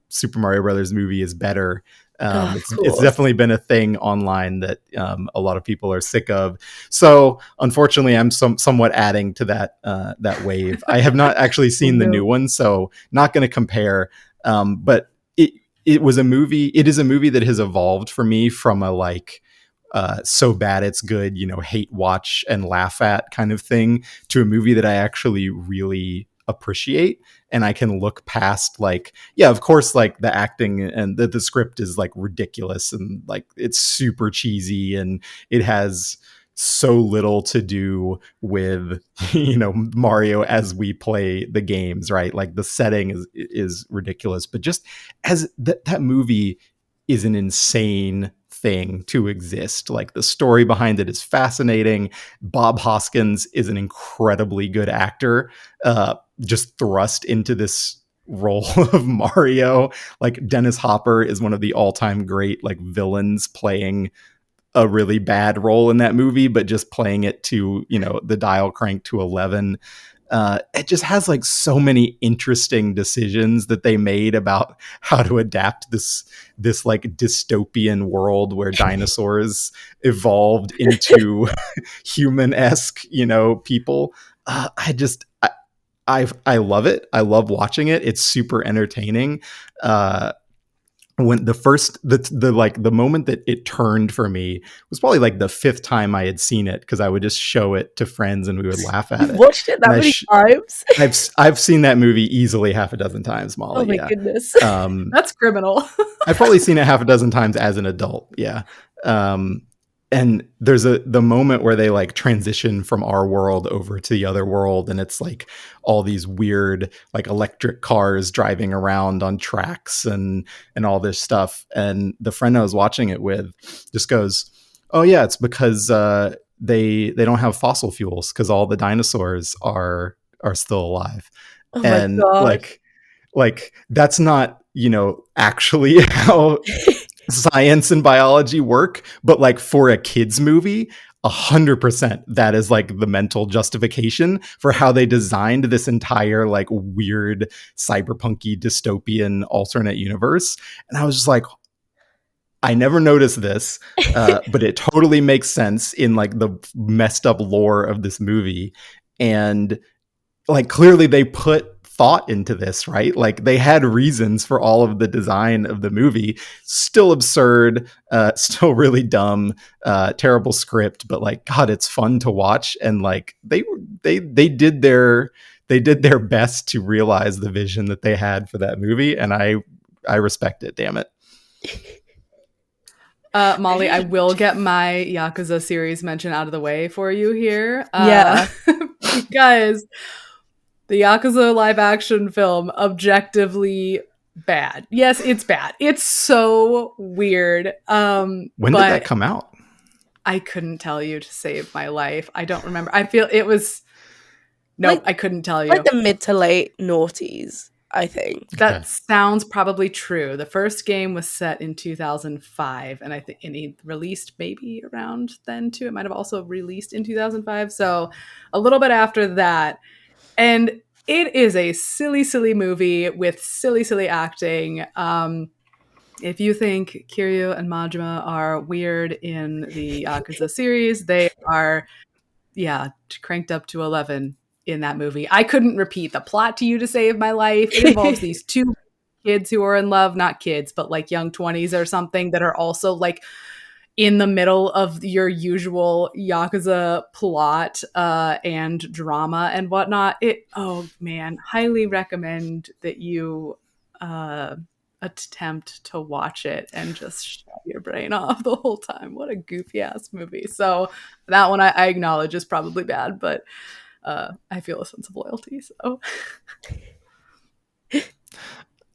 Super Mario Brothers movie is better. It's definitely been a thing online that a lot of people are sick of. So unfortunately, I'm somewhat adding to that wave. I have not actually seen the new one, so not going to compare. But it was a movie. It is a movie that has evolved for me from a like so bad it's good, hate watch and laugh at kind of thing, to a movie that I actually really appreciate. And I can look past like, yeah, of course, like the acting and the script is like ridiculous and like it's super cheesy and it has so little to do with Mario as we play the games, right? Like the setting is ridiculous, but just as that movie is an insane thing to exist. Like, the story behind it is fascinating. Bob Hoskins is an incredibly good actor, just thrust into this role of Mario. Like, Dennis Hopper is one of the all-time great like villains, playing a really bad role in that movie, but just playing it to the dial crank to 11. It just has like so many interesting decisions that they made about how to adapt this like dystopian world where dinosaurs evolved into human-esque, people. I love it. I love watching it. It's super entertaining. When the moment that it turned for me was probably like the fifth time I had seen it, because I would just show it to friends and we would laugh at it. Watched it that many times? I've seen that movie easily half a dozen times, Molly. Oh my goodness. That's criminal. I've probably seen it half a dozen times as an adult. Yeah. And there's the moment where they like transition from our world over to the other world, and it's like all these weird like electric cars driving around on tracks and all this stuff. And the friend I was watching it with just goes, Oh yeah, it's because they don't have fossil fuels because all the dinosaurs are still alive, Oh my and god. like that's not actually how science and biology work, but like for a kids movie, 100% that is like the mental justification for how they designed this entire like weird cyberpunky dystopian alternate universe. And I was just like, I never noticed this, but it totally makes sense in like the messed up lore of this movie. And like clearly they put thought into this, right? Like they had reasons for all of the design of the movie. Still absurd, still really dumb, terrible script, but like God, it's fun to watch. And like they did their best to realize the vision that they had for that movie, and I respect it. Damn it. Molly, I will get my Yakuza series mention out of the way for you here. Yeah. Because the Yakuza live action film, objectively bad. Yes, it's bad. It's so weird. When did that But come out? I couldn't tell you to save my life. I don't remember. I feel it was. Nope, Like I couldn't tell you. like the mid to late noughties, I think. Okay. That sounds probably true. The first game was set in 2005, and I think he released maybe around then too. It might have also released in 2005, so a little bit after that. And it is a silly, silly movie with silly, silly acting. If you think Kiryu and Majima are weird in the Yakuza series, they are, yeah, cranked up to 11 in that movie. I couldn't repeat the plot to you to save my life. It involves these two kids who are in love, not kids, but like young 20s or something, that are also like in the middle of your usual Yakuza plot and drama and whatnot. Oh man, highly recommend that you attempt to watch it and just shut your brain off the whole time. What a goofy ass movie. So that one I acknowledge is probably bad, but I feel a sense of loyalty. So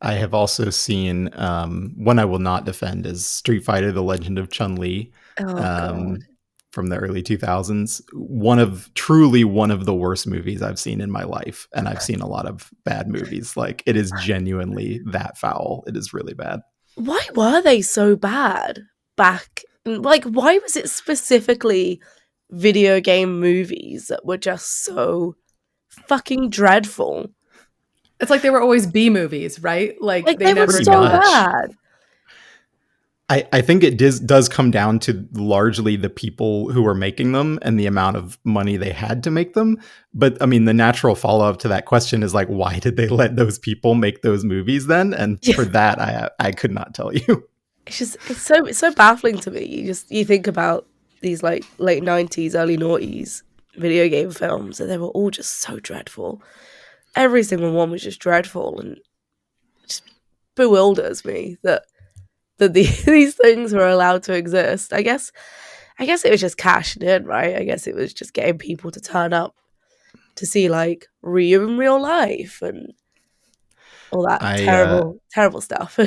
I have also seen one I will not defend is Street Fighter: The Legend of Chun-Li, Oh god. um, from the early 2000s. Truly one of the worst movies I've seen in my life, and I've seen a lot of bad movies. Like it is genuinely that foul. It is really bad. Why were they so bad back? Like, why was it specifically video game movies that were just so fucking dreadful? it's like they were always B movies, right? Like Like, they they were never Pretty so much. bad. I think it does come down to largely the people who were making them and the amount of money they had to make them. But I mean, the natural follow up to that question is like, why did they let those people make those movies then? And Yeah. for that, I could not tell you. It's so baffling to me. You think about these like late 90s, early noughties video game films, and they were all just so dreadful. Every single one was just dreadful, and it just bewilders me that these things were allowed to exist. I guess it was just cashing in, right? I guess it was just getting people to turn up to see like Ryu in real life and all that I terrible stuff.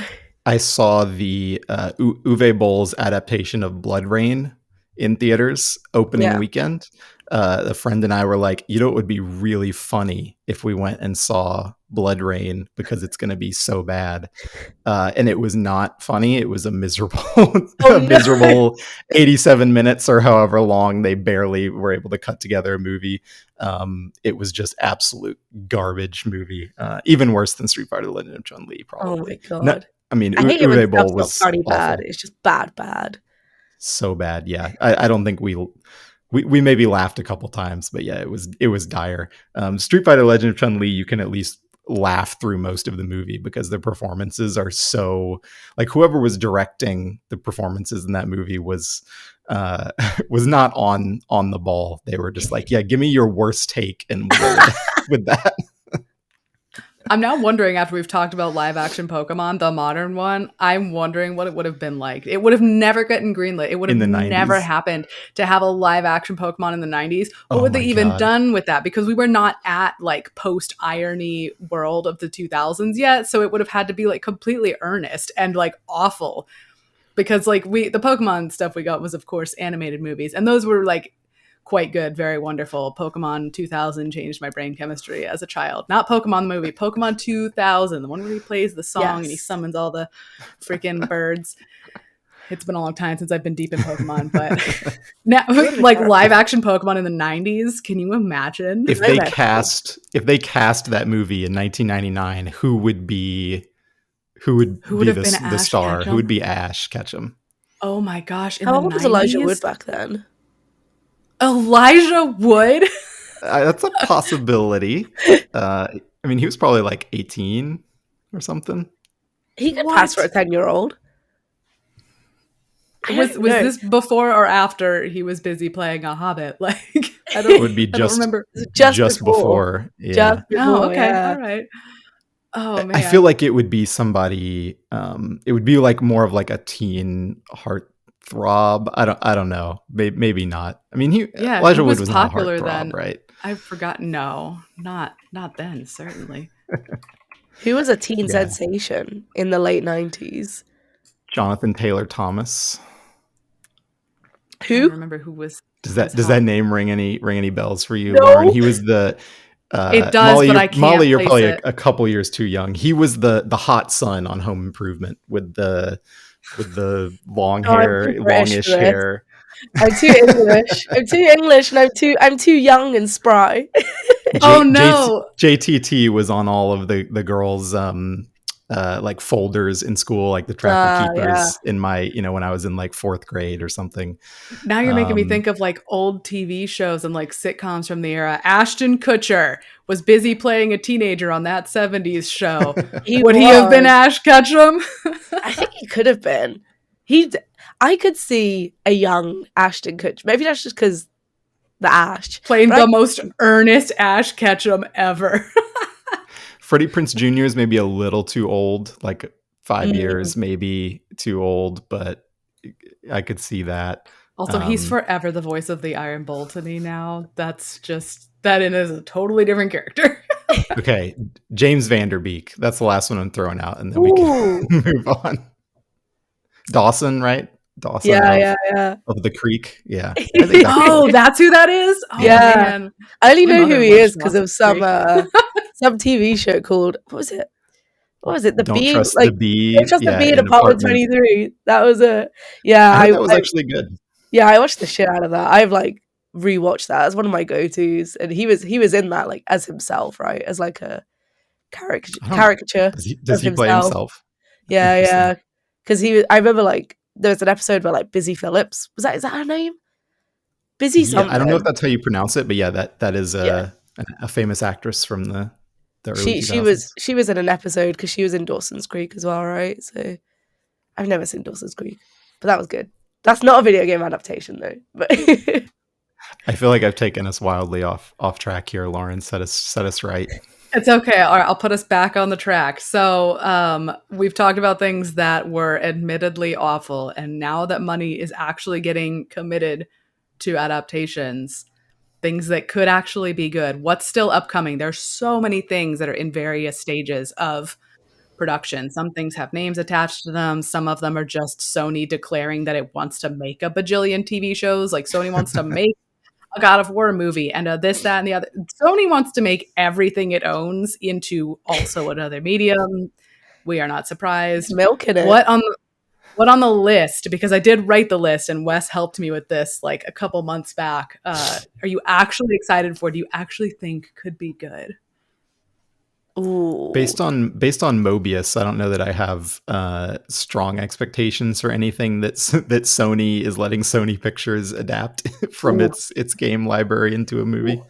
I saw the Uwe Boll's adaptation of Blood Rain in theaters opening Yeah. weekend. A friend and I were like, you know, it would be really funny if we went and saw Blood Rain because it's going to be so bad. And it was not funny. It was a miserable, Oh a no! miserable 87 minutes or however long they barely were able to cut together a movie. It was just absolute garbage movie. Even worse than Street Fighter: The Legend of Chun-Li, Oh probably. my No, god! I mean, I hate it when Uwe Boll stuff's not was funny bad. awful. It's just bad. So bad. Yeah. I don't think we maybe laughed a couple times, but yeah, it was dire. Street Fighter: Legend of Chun-Li, you can at least laugh through most of the movie because the performances are so like whoever was directing the performances in that movie was was not on the ball. They were just like, yeah, give me your worst take and we'll go with that. I'm now wondering, after we've talked about live action Pokemon, the modern one, I'm wondering what it would have been like. It would have never gotten greenlit. It would In have the never 90s. happened to have a live action Pokemon in the 90s. What Oh would they my even God. done with that? Because we were not at like post irony world of the 2000s yet. So it would have had to be like completely earnest and like awful. because like the Pokemon stuff we got was of course animated movies, and those were like quite good, very wonderful. Pokemon 2000 changed my brain chemistry as a child. Not Pokemon the movie, Pokemon 2000, the one where he plays the song and he summons all the freaking birds. It's been a long time since I've been deep in Pokemon, but now like live action Pokemon in the 90s, can you imagine? If they cast that movie in 1999, who would be the star? Ketchum? Who would be Ash Ketchum? Oh my gosh! How old was Elijah Wood back then? Elijah Wood? That's a possibility. I mean, he was probably like 18 or something. He could pass for a 10-year-old. Was this before or after he was busy playing a Hobbit? Like, I don't. It would be just remember. Just before. Yeah. Just before. Oh, okay. Yeah. All right. Oh man. I feel like it would be somebody. It would be like more of like a teen heartthrob. I don't know. Maybe not. I mean, Elijah Wood was popular not a heartthrob, then. Right? I've forgotten. No, not then. Certainly. Who was a teen sensation in the late 90s? Jonathan Taylor Thomas. Who? I don't remember who was. Does that name ring any bells for you, Lauren? He was the. It does, Mollie, but I can't. Mollie, you're probably it. a couple years too young. He was the hot son on Home Improvement with the long hair, longish hair. I'm too English. And I'm too young and spry. No. JTT was on all of the girls' like folders in school, like the Trapper Keepers in my, when I was in like 4th grade or something. Now you're making me think of like old TV shows and like sitcoms from the era. Ashton Kutcher was busy playing a teenager on that 70s show. Would he have been Ash Ketchum? I think he could have been. I could see a young Ashton Kutcher. Maybe that's just because the Ash. Playing the most earnest Ash Ketchum ever. Freddie Prinze Jr. is maybe a little too old, like 5 years maybe too old, but I could see that. Also, he's forever the voice of the Iron Bull to me now. That is a totally different character. Okay, James Van Der Beek. That's the last one I'm throwing out, and then we can move on. Dawson, right? Dawson. Yeah. Of the Creek. Yeah. That's who that is? Oh, yeah. Man. I only know who he is because of some TV show called, what was it? The Don't Bee? Trust the Bee. Don't Trust the Bee in Apartment 23. That was it. Yeah. I that was actually good. Yeah, I watched the shit out of that. I've like rewatched that as one of my go-tos. And he was in that like as himself, right? As like a caricature. Does he play himself? Yeah. Because I remember like there was an episode where like Busy Phillips, is that her name? Busy something. I don't know if that's how you pronounce it, but yeah, that is a famous actress from the early 2000s. She was in an episode because she was in Dawson's Creek as well, right? So I've never seen Dawson's Creek, but that was good. That's not a video game adaptation though. But I feel like I've taken us wildly off track here, Lauren. Set us right. It's okay. All right, I'll put us back on the track. So we've talked about things that were admittedly awful, and now that money is actually getting committed to adaptations, things that could actually be good. What's still upcoming? There's so many things that are in various stages of production. Some things have names attached to them. Some of them are just Sony declaring that it wants to make a bajillion TV shows. Like Sony wants to make a God of War movie and this, that, and the other. Sony wants to make everything it owns into also another medium. We are not surprised. Milking it. What on the list? Because I did write the list and Wes helped me with this like a couple months back. Are you actually excited for? Do you actually think could be good? Ooh. Based on Mobius, I don't know that I have strong expectations for anything that Sony is letting Sony Pictures adapt from its game library into a movie.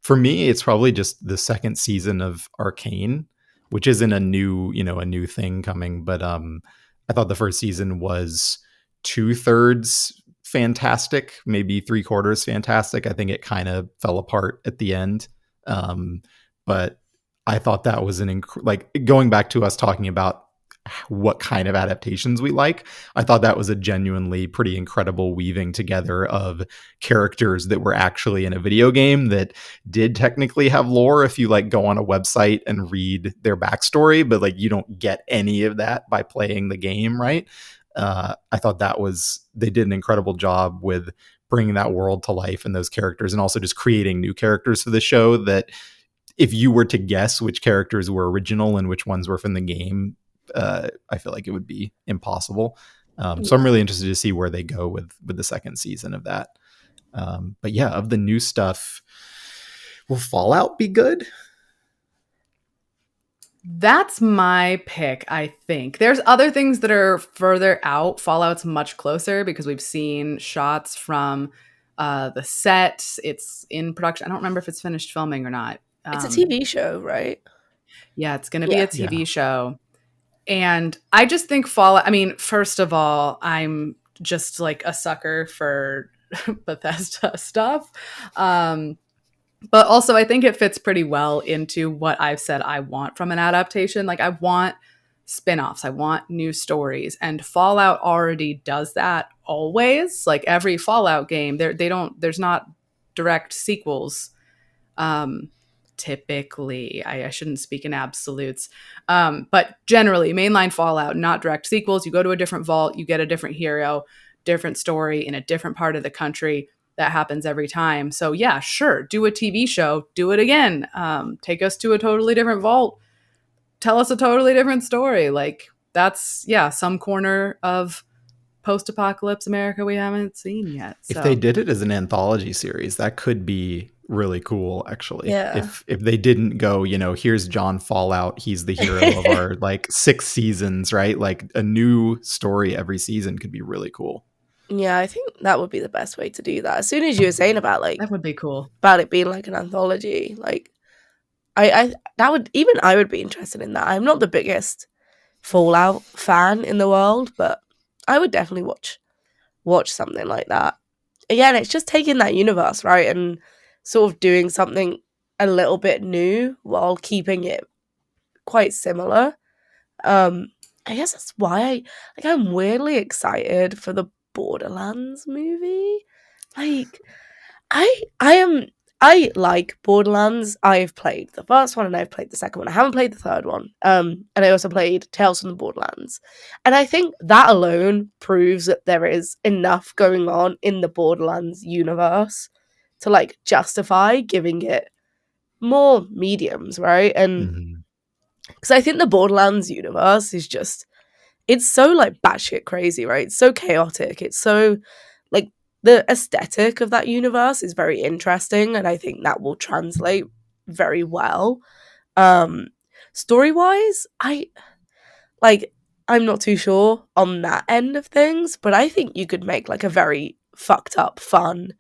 For me, it's probably just the second season of Arcane, which isn't a new thing coming. But I thought the first season was 2/3 fantastic, maybe 3/4 fantastic. I think it kind of fell apart at the end. But I thought that was like going back to us talking about what kind of adaptations we like. I thought that was a genuinely pretty incredible weaving together of characters that were actually in a video game that did technically have lore if you like go on a website and read their backstory, but like you don't get any of that by playing the game, right? I thought they did an incredible job with bringing that world to life and those characters, and also just creating new characters for the show that if you were to guess which characters were original and which ones were from the game, I feel like it would be impossible. So I'm really interested to see where they go with the second season of that. But yeah, of the new stuff, will Fallout be good? That's my pick, I think. There's other things that are further out. Fallout's much closer because we've seen shots from the set. It's in production. I don't remember if it's finished filming or not. It's a TV show, right? Yeah, it's going to be a TV Yeah. show. And I just think Fallout, I mean, first of all, I'm just like a sucker for Bethesda stuff. But also, I think it fits pretty well into what I've said I want from an adaptation. Like, I want spin-offs. I want new stories. And Fallout already does that always. Like, every Fallout game, there's not direct sequels. Typically, I shouldn't speak in absolutes. But generally, mainline Fallout, not direct sequels. You go to a different vault, you get a different hero, different story in a different part of the country. That happens every time. So yeah, sure, do a TV show, do it again. Take us to a totally different vault. Tell us a totally different story. Like that's some corner of post-apocalypse America we haven't seen yet. So. If they did it as an anthology series, that could be really cool, actually. Yeah. If they didn't go, here's John Fallout, he's the hero of our like 6 seasons, right? Like a new story every season could be really cool. Yeah, I think that would be the best way to do that. As soon as you were saying about like that would be cool. About it being like an anthology, like I would be interested in that. I'm not the biggest Fallout fan in the world, but I would definitely watch something like that. Again, it's just taking that universe, right, and sort of doing something a little bit new while keeping it quite similar. I guess that's why I'm weirdly excited for the Borderlands movie. Like, I like Borderlands. I've played the first one and I've played the second one. I haven't played the third one. And I also played Tales from the Borderlands. And I think that alone proves that there is enough going on in the Borderlands universe to like justify giving it more mediums, right? And because I think the Borderlands universe is just, it's so like batshit crazy, right? It's so chaotic. It's so like the aesthetic of that universe is very interesting, and I think that will translate very well. Story-wise, I'm not too sure on that end of things, but I think you could make like a very fucked up, fun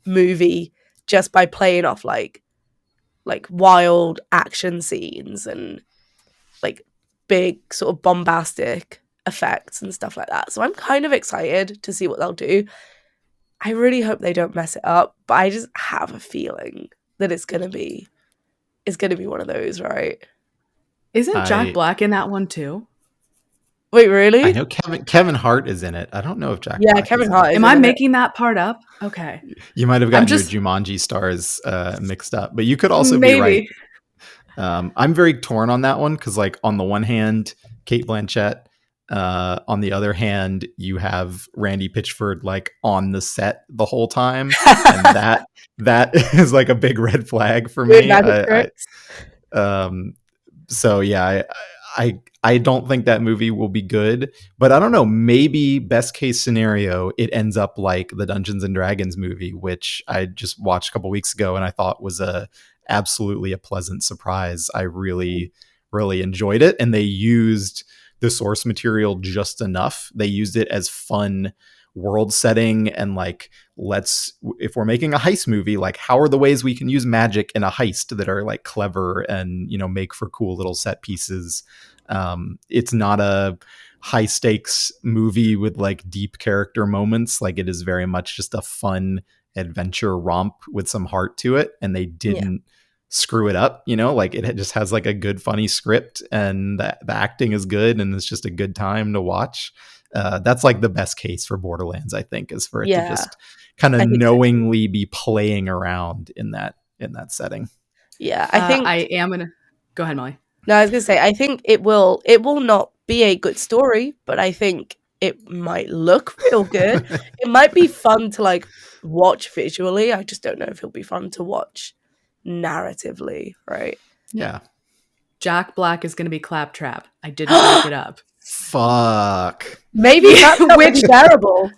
movie just by playing off like wild action scenes and like big sort of bombastic effects and stuff like that. So I'm kind of excited to see what they'll do. I really hope they don't mess it up, but I just have a feeling that it's gonna be one of those, right? Isn't Jack Black in that one too? Wait, really? I know Kevin Hart is in it. I don't know if Jack. Yeah, Black Kevin is Hart. Am I making that part up? Okay, you might have gotten your Jumanji stars mixed up, but you could also be right. I'm very torn on that one because, like, on the one hand, Cate Blanchett. On the other hand, you have Randy Pitchford like on the set the whole time, and that is like a big red flag for me. So yeah, I don't think that movie will be good, but I don't know. Maybe best case scenario, it ends up like the Dungeons and Dragons movie, which I just watched a couple weeks ago, and I thought was absolutely a pleasant surprise. I really, really enjoyed it, and they used the source material just enough. They used it as fun world setting and like, if we're making a heist movie, like how are the ways we can use magic in a heist that are like clever and, make for cool little set pieces. It's not a high stakes movie with like deep character moments. Like it is very much just a fun adventure romp with some heart to it. And they didn't screw it up, like it just has like a good funny script, and the acting is good, and it's just a good time to watch. That's like the best case for Borderlands, I think, is for it to Yeah, just kind of I think so too. knowingly be playing around in that setting. Yeah, I think. I am gonna go ahead, Molly. No, I was gonna say, I think it will not be a good story, but I think it might look real good. It might be fun to like watch visually. I just don't know if it'll be fun to watch narratively, right? Yeah. Jack Black is gonna be Claptrap. I didn't make it up. Fuck. Maybe that's not Which terrible.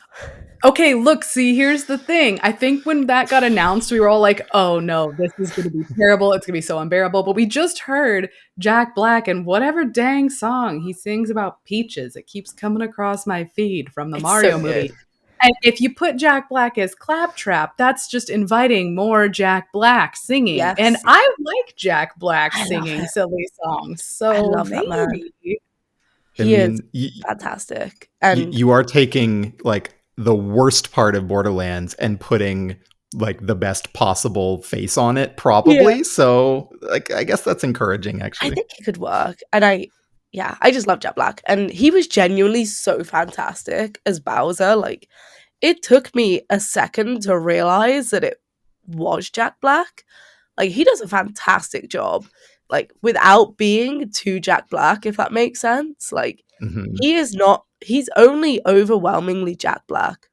Okay, look, see, here's the thing. I think when that got announced, we were all like, oh no, this is going to be terrible. It's going to be so unbearable. But we just heard Jack Black and whatever dang song he sings about peaches. It keeps coming across my feed from the It's so Mario good. movie. And if you put Jack Black as Claptrap, that's just inviting more Jack Black singing. Yes. And I like Jack Black I love singing it. silly songs. I So love that man. maybe. He is fantastic. And you are taking like the worst part of Borderlands and putting like the best possible face on it, probably. Yeah. So like, I guess that's encouraging, actually. I think it could work. And I just love Jack Black. And he was genuinely so fantastic as Bowser. Like, it took me a second to realize that it was Jack Black. Like, he does a fantastic job, like, without being too Jack Black, if that makes sense. Like, Mhm. he's only overwhelmingly Jack Black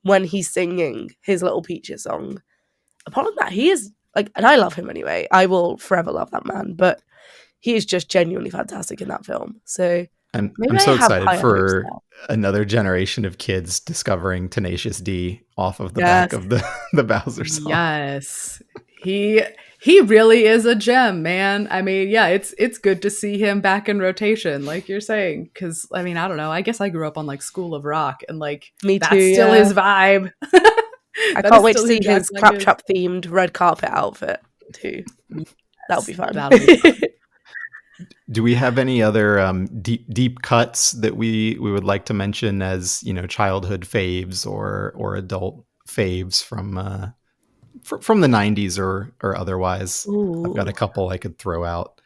when he's singing his little Peaches song. Apart from that, he is, like, and I love him anyway. I will forever love that man, but he is just genuinely fantastic in that film. So I'm maybe I so have excited higher hopes for now. another generation of kids discovering Tenacious D off of the Yes. back of the Bowser song. Yes. He really is a gem, man. I mean, yeah, it's good to see him back in rotation, like you're saying. Cause I mean, I don't know. I guess I grew up on like School of Rock, and like Me that's too, still yeah. his vibe. I That can't is wait to still who see Jack his Black is. Claptrap themed red carpet outfit too. That'll be fun. That'll be fun. Do we have any other deep cuts that we would like to mention as, childhood faves or adult faves from the 90s or otherwise? I've got a Ooh, couple I could throw out,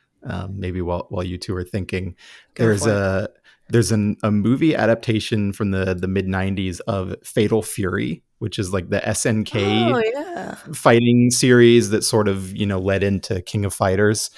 maybe while you two are thinking. Go There's for it. a movie adaptation from the mid 90s of Fatal Fury, which is like the SNK oh yeah. fighting series that sort of led into King of Fighters,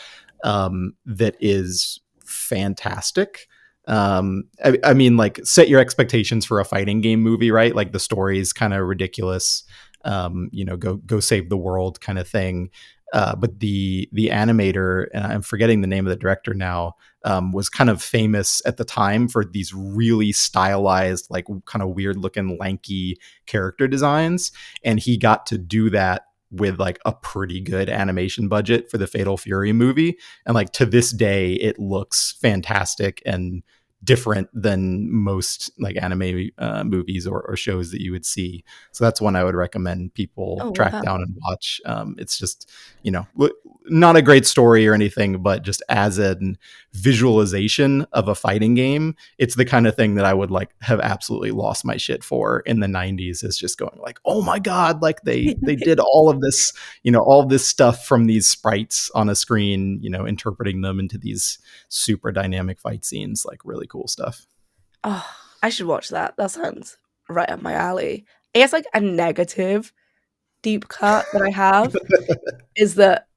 that is fantastic. I mean, like, set your expectations for a fighting game movie, right? Like, the story is kind of ridiculous, go save the world kind of thing. But the animator, and I'm forgetting the name of the director now, was kind of famous at the time for these really stylized, like kind of weird looking lanky character designs. And he got to do that with like a pretty good animation budget for the Fatal Fury movie. And like to this day, it looks fantastic and different than most like anime movies or shows that you would see. So that's one I would recommend people Oh track wow. down and watch. It's just, not a great story or anything, but just as a visualization of a fighting game, it's the kind of thing that I would like have absolutely lost my shit for in the 90s, is just going like, oh my God, like they did all of this, all of this stuff from these sprites on a screen, interpreting them into these super dynamic fight scenes, like really cool stuff. Oh, I should watch that. That sounds right up my alley. I guess like a negative deep cut that I have is that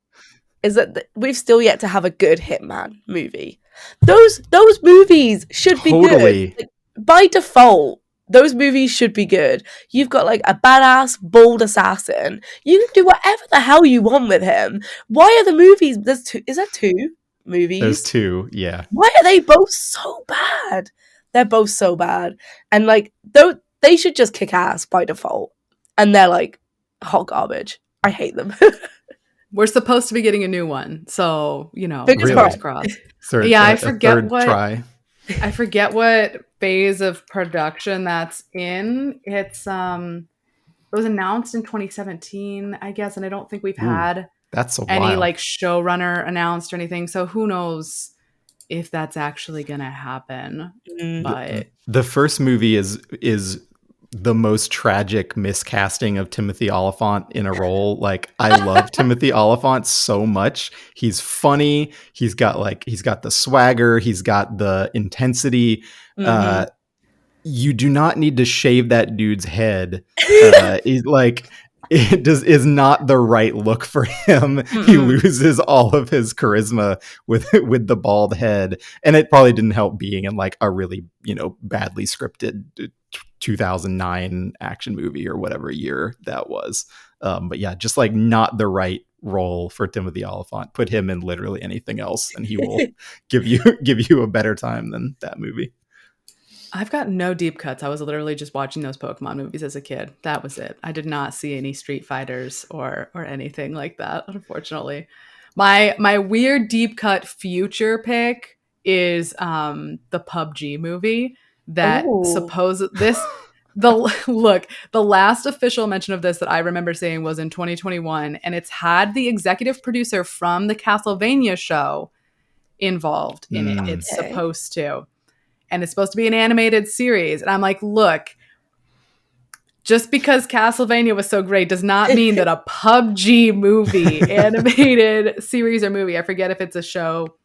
we've still yet to have a good Hitman movie. Those movies should be good. Totally. Like, by default, those movies should be good. You've got like a badass, bald assassin. You can do whatever the hell you want with him. Why are the movies? Is there two movies? There's two, yeah. Why are they both so bad? They're both so bad, and like they should just kick ass by default. And they're like hot garbage. I hate them. We're supposed to be getting a new one, so Fingers Really? crossed. Third, Yeah, I a forget third what try. I forget what phase of production that's in. It was announced in 2017, I guess, and I don't think we've Ooh, had that's a any while. like showrunner announced or anything. So who knows if that's actually gonna happen? Mm. But The first movie is the most tragic miscasting of Timothy Olyphant in a role. Like, I love Timothy Olyphant so much. He's funny. He's got the swagger. He's got the intensity. Mhm. You do not need to shave that dude's head. He's like, is not the right look for him. He Mm-mm. loses all of his charisma with the bald head, and it probably didn't help being in like a really badly scripted 2009 action movie or whatever year that was. But yeah, just like not the right role for Timothy Olyphant. Put him in literally anything else, and he will give you a better time than that movie. I've got no deep cuts. I was literally just watching those Pokemon movies as a kid. That was it. I did not see any Street Fighters or anything like that, unfortunately. My weird deep cut future pick is the PUBG movie that Ooh. the last official mention of this that I remember seeing was in 2021, and it's had the executive producer from the Castlevania show involved in it. It's Okay. supposed to. And it's supposed to be an animated series. And I'm like, look, just because Castlevania was so great does not mean that a PUBG movie, animated series or movie, I forget if it's a show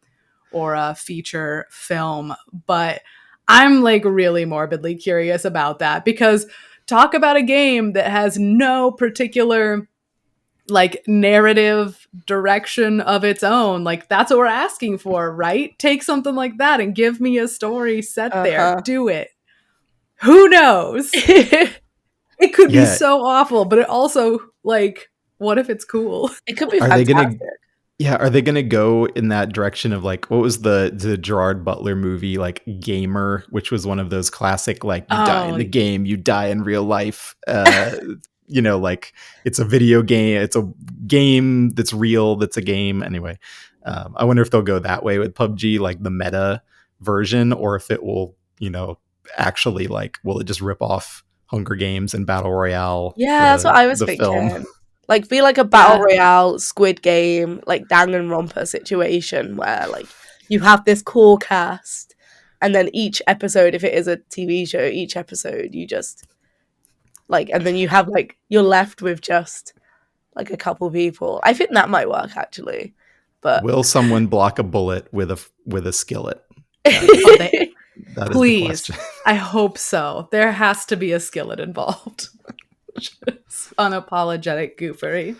or a feature film, but I'm like really morbidly curious about that, because talk about a game that has no particular like narrative direction of its own. Like, that's what we're asking for, right? Take something like that and give me a story set there. Do it. Who knows? It could be so awful, but it also, like, what if it's cool? It could be Are fantastic. are they gonna go in that direction of like, what was the Gerard Butler movie, like Gamer, which was one of those classic like, you die in the game, you die in real life. Like, it's a video game, it's a game that's real, that's a game. Anyway, I wonder if they'll go that way with PUBG, like the meta version, or if it will, actually, like, will it just rip off Hunger Games and Battle Royale? Yeah, that's what I was thinking. Film. Like, be like a Battle Royale, Squid Game, like Danganronpa situation where like you have this core cast, and then each episode, if it is a TV show, each episode you just like, and then you have like, you're left with just like a couple people. I think that might work actually. But will someone block a bullet with a skillet? That please, I hope so. There has to be a skillet involved. Just unapologetic goofery.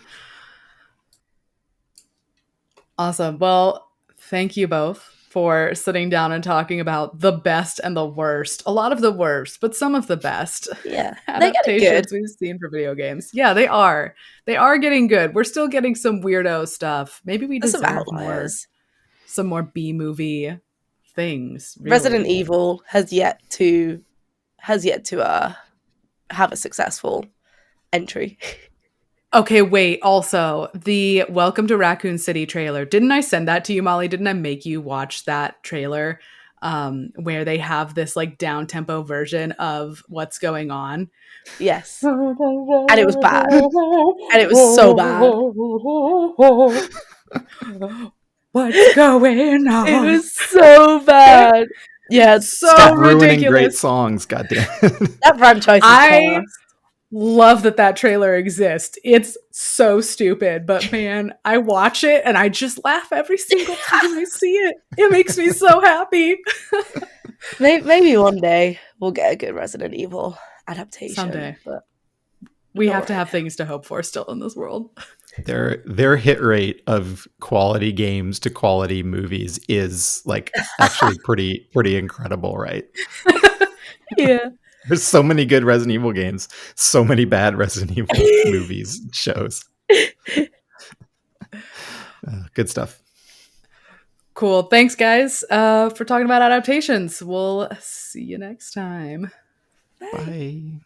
Awesome. Well, thank you both for sitting down and talking about the best and the worst. A lot of the worst, but some of the best. Yeah, adaptations we've seen for video games. Yeah, they are. They are getting good. We're still getting some weirdo stuff. Maybe we deserve some more B-movie things. Really. Resident Evil has yet to have a successful entry. Okay, wait. Also, the Welcome to Raccoon City trailer. Didn't I send that to you, Molly? Didn't I make you watch that trailer where they have this like down-tempo version of what's going on? Yes. And it was bad. And it was so bad. What's going on? It was so bad. Yeah, it's so ridiculous. Ruining great songs, goddamn. That franchise is class. Love that trailer exists. It's so stupid, but man, I watch it and I just laugh every single time I see it. It makes me so happy. Maybe one day we'll get a good Resident Evil adaptation. Someday. But we have to have things to hope for still in this world. Their hit rate of quality games to quality movies is like actually pretty incredible, right? Yeah. There's so many good Resident Evil games, so many bad Resident Evil movies, shows. Good stuff. Cool. Thanks, guys, for talking about adaptations. We'll see you next time. Bye.